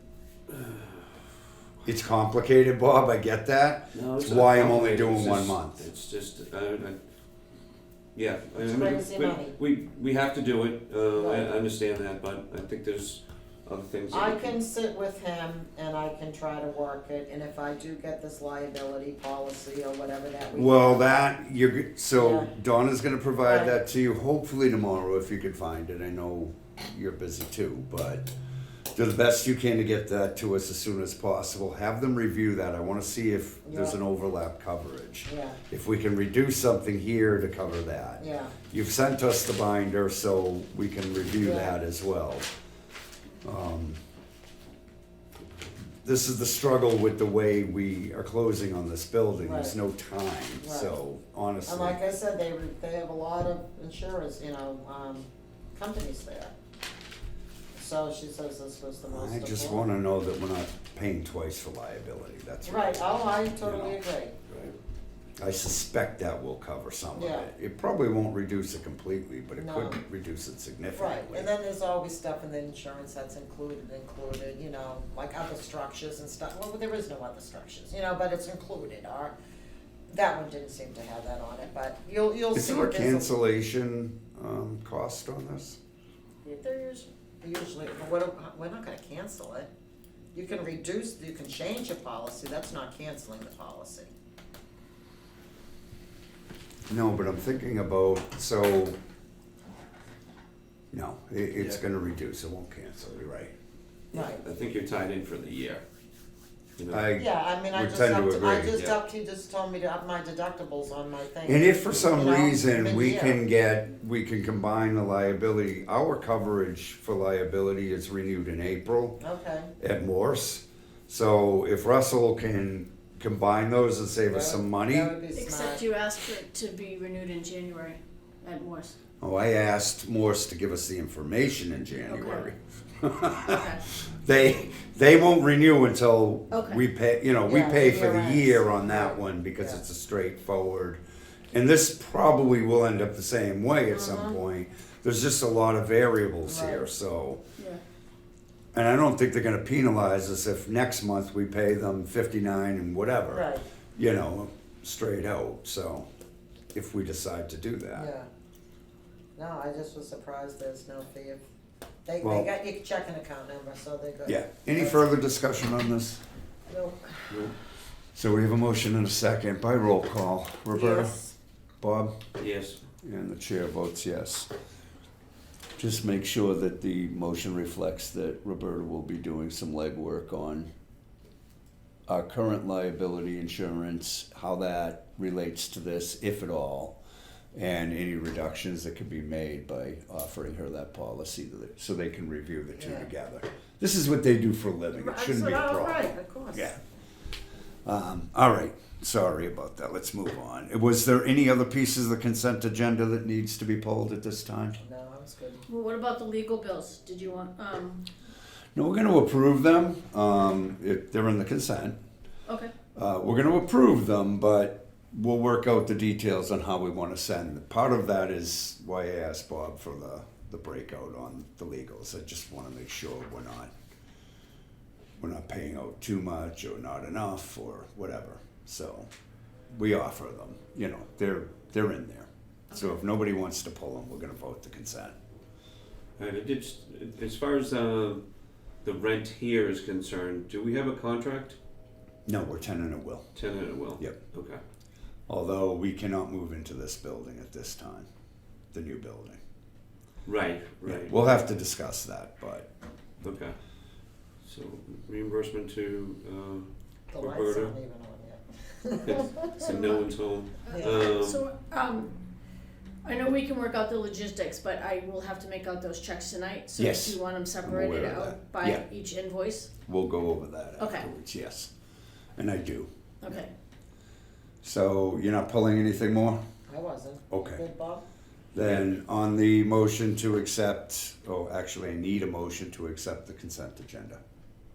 It's complicated, Bob, I get that. No, It's not why I'm only complicated. doing It's 1 just- month. It's just, yeah. I It's mean, crazy money. we have to do it, Right. I understand that, but I think there's other things. that I we can sit with him and I can try to work it, and if I do get this liability policy or whatever that we. Well, have, that, so Yeah. Donna's gonna provide Right. that to you, hopefully tomorrow if you could find it. I know you're busy too, but do the best you can to get that to us as soon as possible. Have them review that. I wanna see if there's Yeah. an overlap coverage. Yeah, If we can reduce something here to cover that. yeah, You've sent us the binder, so we can review Yeah. that as well. This is the struggle with the way we are closing on this building, there's Right. no time, so honestly. and like I said, they have a lot of insurers, companies there. So she says this was the most. I just affordable. wanna know that we're not paying twice for liability, that's Right, right. oh, I totally agree. I suspect that will cover some of Yeah. it. It probably won't reduce it completely, but it No. could reduce it significantly. Right, and then there's always stuff in the insurance that's included, like other structures and stuff, well, there is no other structures, but it's included, or, that one didn't seem to have that on it, but you'll see. Is there a there's cancellation, cost on this? There's usually, we're not gonna cancel it. You can change your policy, that's not canceling the policy. No, but I'm thinking about, so, no, it's Yeah. gonna reduce, it won't cancel, you're right. Right. I think you're tied in for the year. You know? Yeah, I mean, I would just tend to upped, agree, yeah. he just told me to up my deductibles on my thing. And if for some You know, reason we mid-year. we can combine the liability, our coverage for liability is renewed in April Okay, at Morse. So if Russell can combine those and save us some money, that would be smart. Except you asked for it to be renewed in January at Morse. oh, I asked Morse to give us the information in January. Okay. They won't renew until Okay. we pay, we Yeah, pay for you're the right. year on that Right. one because Yeah. it's a straightforward. And this probably will end up the same way at some Uh-huh. point. There's just a lot of variables here, Right. so. Yeah. And I don't think they're gonna penalize us if next month we pay them 59 and whatever. Right, Straight out, so, if we decide to do that. yeah. No, I just was surprised there's no fee if, they Well- got your checking account number, so they're good. Yeah, any further discussion on this? Nope. So we have a motion and a second by roll call. Roberta? Yes. Bob? Yes. And the chair votes yes. Just make sure that the motion reflects that Roberta will be doing some legwork on our current liability insurance, how that relates to this, if at all, and any reductions that could be made by offering her that policy so they can review the two Yeah. together. This is what they do for a living. It shouldn't be a problem. Right, of course. Yeah. All right, sorry about that, let's move on. Was there any other pieces of the consent agenda that needs to be pulled at this time? No, I was good. Well, what about the legal bills? Did you want, No, we're gonna approve them, if they're in the consent. okay, We're gonna approve them, but we'll work out the details on how we wanna send. Part of that is why I asked Bob for the breakout on the legals. I just wanna make sure we're not paying out too much or not enough or whatever. So we offer them, they're in there. So if nobody wants to pull them, we're gonna vote the consent. And as far as the rent here is concerned, do we have a contract? No, we're tenant at will. Tenant at will? Yep. Okay. Although we cannot move into this building at this time, the new building. Right, right. We'll have to discuss that, but Okay. So reimbursement to, The lights Roberta. aren't even on yet. it's in no one's home. Yeah. so, I know we can work out the logistics, but I will have to make out those checks tonight, so Yes, if you want them aware separated of that. out by Yeah. each invoice, we'll go over that Okay. afterwards, yes. And I do. okay. So you're not pulling anything more? I wasn't. Okay. Good, Bob? Then on the motion to accept, actually I need a motion to accept the consent agenda.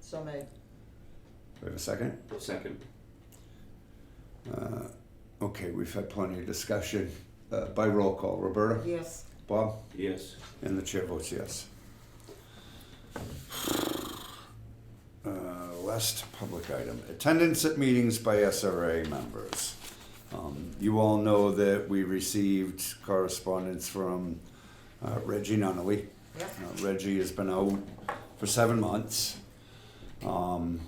So made. Do we have a second? Second. Okay, we've had plenty of discussion. By roll call, Roberta? Yes. Bob? Yes. And the chair votes yes. last public item, attendance at meetings by SRA members. You all know that we received correspondence from Reggie Nunnally. Yep. Reggie has been out for 7 months. I'm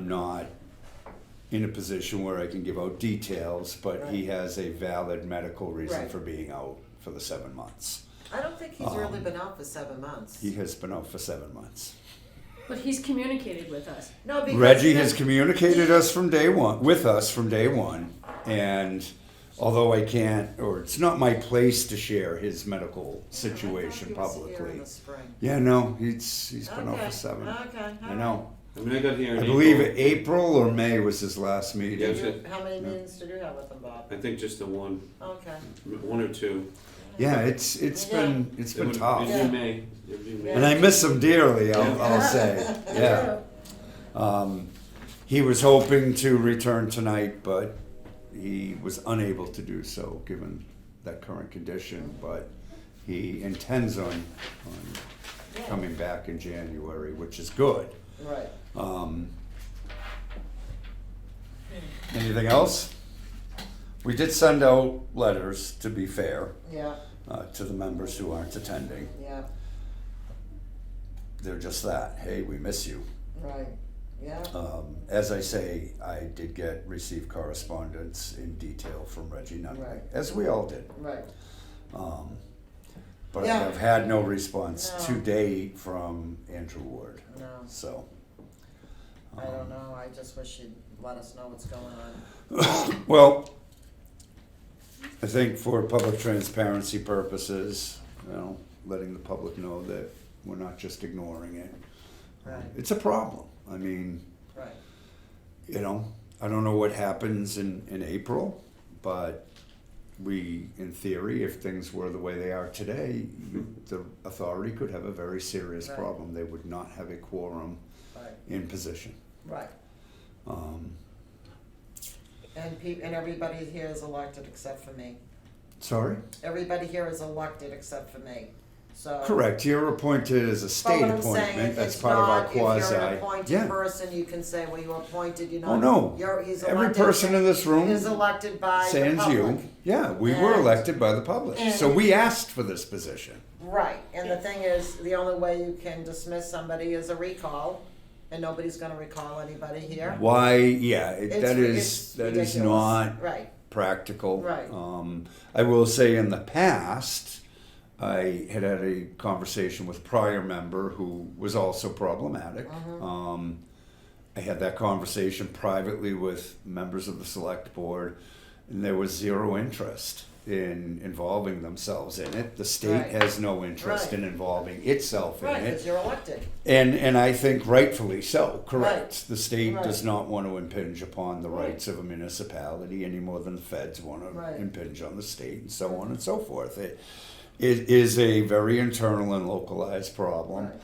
not in a position where I can give out details, but he has a valid medical reason Right. for being out for the 7 months. I don't think he's really been out for 7 months. He has been out for 7 months. But he's communicated with us. No, because Reggie has communicated with us from day one, and although I can't, or it's not my place to share his medical situation I thought he was here in publicly. the spring. Yeah, no, he's been out Okay, for 7. okay, I know. I mean, I got here in I April. believe April or May was his last Yeah, meeting. it's good. How many meetings did you have with him, Bob? I think just the one Okay. or two. Yeah, it's been It would- tough, It'd be May. It'd be May. and I miss him dearly. I'll say, yeah. He was hoping to return tonight, but he was unable to do so given that current condition. But he intends on coming back in January, which is good. Right. Anything else? We did send out letters, to be fair, Yeah, to the members who aren't attending. yeah, They're just that. Hey, we miss you. right, yeah. As I say, I did receive correspondence in detail from Reggie Nunnally, Right. as we all did. Right. But I Yeah. have had no response No. to date from Andrew Ward. No, So, I don't know. I just wish you'd let us know what's going on. well, I think for public transparency purposes, letting the public know that we're not just ignoring it. Right, It's a problem. I mean, right. I don't know what happens in April, but we, in theory, if things were the way they are today, the authority could have a very serious Right. problem. They would not have a quorum Right, in position. right. Um, And everybody here is elected except for me. Sorry? Everybody here is elected except for me, so. Correct. You're appointed as a But state what I'm saying, appointment. That's it's part of our not, if you're an quasi. appointed Yeah. person, you can say, well, you were appointed, you're not. Oh, no. He's Every elected. person in this room, Is elected by the sans public. you, yeah, we were And- elected by the public. So and- we asked for this position. Right, and the thing is, the only way you can dismiss somebody is a recall, and nobody's gonna recall anybody here. Why? Yeah, It's that ridiculous. is not Right, practical. Right. I will say in the past, I had a conversation with prior member who was also problematic. I had that conversation privately with members of the select board, and there was zero interest in involving themselves in it. The state Right. has no interest Right. in involving itself in right, it. because you're elected. And I think rightfully so, correct. Right. The state Right. does not want to impinge upon the Right. rights of a municipality any more than the feds want to Right. impinge on the state and so on and so forth. It is a very internal and localized problem. Right.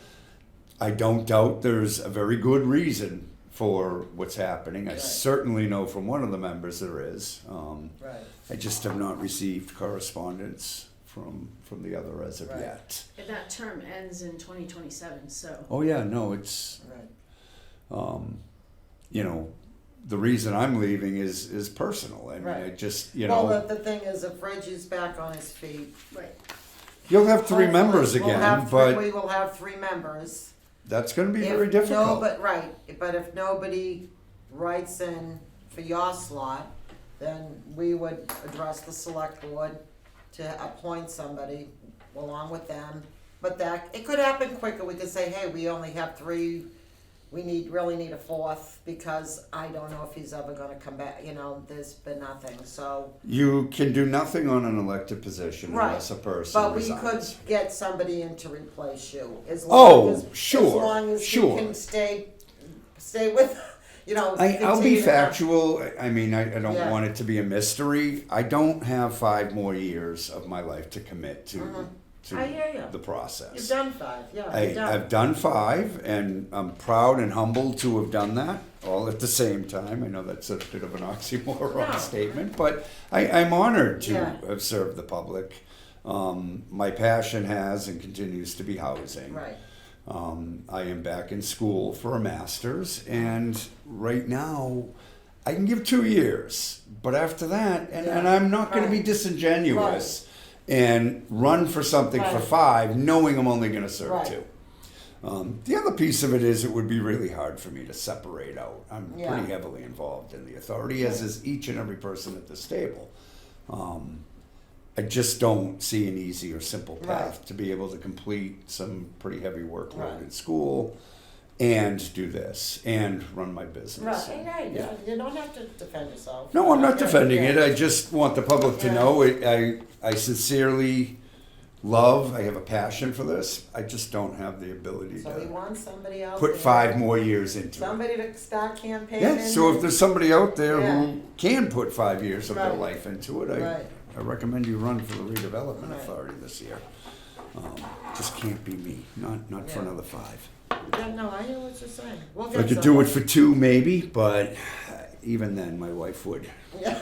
I don't doubt there's a very good reason for what's happening. I Right. certainly know from one of the members there is. Right, I just have not received correspondence from the other as of Right. yet. And that term ends in 2027, so. Oh yeah, no, it's right, the reason I'm leaving is personal. I mean, Right. I just, well, the thing is, if Reggie's back on his feet. Right. you'll have three hopefully members we'll again, have but we will have 3 members. that's going to be If very difficult. but if nobody writes in for your slot, then we would address the select board to appoint somebody along with them. But it could happen quicker. We could say, hey, we only have 3. We really need a 4th because I don't know if he's ever gonna come back, there's been nothing, so. You can do nothing on an elected position Right. unless a person But we could resigns. get somebody in to replace you, as Oh, long as, sure, as long as sure. you can stay with, I'll continue be to- factual. I mean, I don't Yeah. want it to be a mystery. I don't have 5 more years of my life to commit to I hear ya. the process. You've done 5, yeah, you've done. I've done 5, and I'm proud and humbled to have done that all at the same time. I know that's a bit of an oxymoron No. statement, but I'm honored to Yeah. have served the public. My passion has and continues to be housing. Right, I am back in school for a master's, and right now I can give 2 years, but after that, and I'm not going to be Right. disingenuous and run for something for Right. 5, knowing I'm only going to serve Right. 2. The other piece of it is it would be really hard for me to separate out. I'm Yeah. pretty heavily involved in the authority, as is each and every person at this table. I just don't see an easy or simple path Right. to be able to complete some pretty heavy workload Right. in school and do this and run my business. Right, Yeah. you don't have to defend yourself. No, I'm not Yeah, defending yeah. it. I just want the public to Yeah. know it. I sincerely love, I have a passion for this. I just don't have the ability So we to want somebody out put there, 5 more years into it. somebody to start campaigning. Yeah, so if there's somebody out there Yeah. who can put 5 years of their Right. life into it, Right. I recommend you run for the Redevelopment Right. Authority this year. Just can't be me, not for Yeah. another 5. Yeah, no, I hear what you're saying. We'll I get could do it somebody. for 2 maybe, but even then my wife would. Yeah.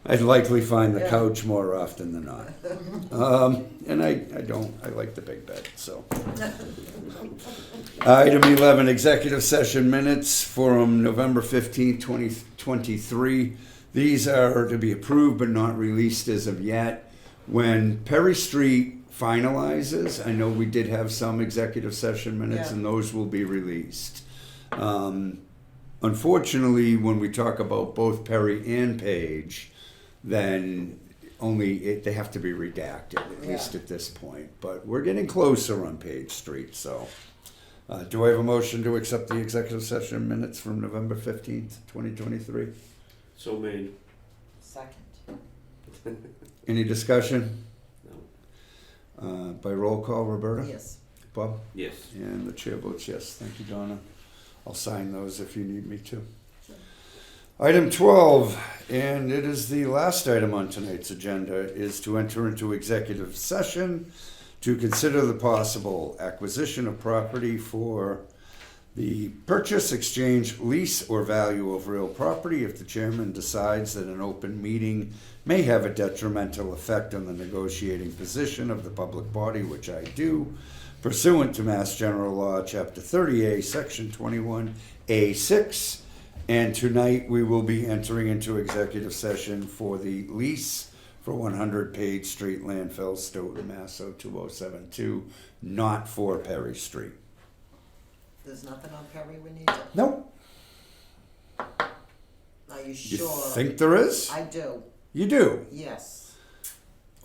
I'd likely find the Yeah. couch more often than not. And I don't, I like the big bed, so. Item 11, executive session minutes from November 15th, 2023. These are to be approved but not released as of yet. When Perry Street finalizes, I know we did have some executive session minutes Yeah. and those will be released. Unfortunately, when we talk about both Perry and Page, then they have to be redacted, at least Yeah. at this point. But we're getting closer on Page Street, so. Do I have a motion to accept the executive session minutes from November 15th, 2023? So made. Second, Any discussion? No. By roll call, Roberta? yes. Bob? Yes. And the chair votes yes. Thank you, Donna. I'll sign those if you need me to. Item 12, and it is the last item on tonight's agenda, is to enter into executive session to consider the possible acquisition of property for the purchase, exchange, lease, or value of real property if the chairman decides that an open meeting may have a detrimental effect on the negotiating position of the public body, which I do, pursuant to Mass General Law, Chapter 30A, Section 21A6. And tonight we will be entering into executive session for the lease for 100 Page Street, Landfill, Stoughton, Mass. 02072, not for Perry Street. There's nothing on Perry we need to, Nope. are you You sure? think there is? I do, You do? yes.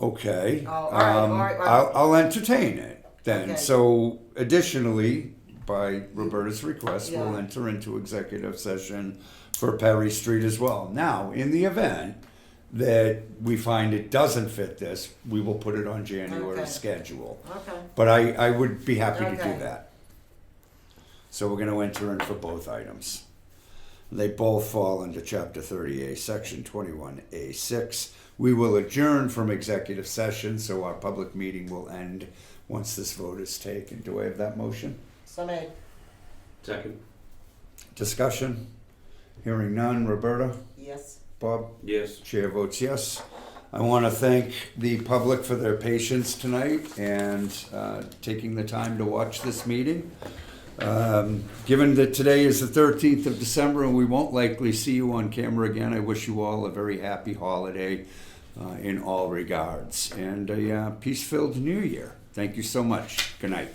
Okay. Oh, all right. I'll entertain it then. Okay. So additionally, by Roberta's request, we'll Yeah. enter into executive session for Perry Street as well. Now, in the event that we find it doesn't fit this, we will put it on January's Okay. schedule. Okay, But I would be happy to Okay. do that. So we're gonna enter in for both items. They both fall under Chapter 30A, Section 21A6. We will adjourn from executive session, so our public meeting will end once this vote is taken. Do I have that motion? so made, Second. Discussion? Hearing none. Roberta? yes. Bob? Yes. Chair votes yes. I want to thank the public for their patience tonight and taking the time to watch this meeting. Given that today is the 13th of December and we won't likely see you on camera again, I wish you all a very happy holiday in all regards and a peace-filled new year. Thank you so much. Good night.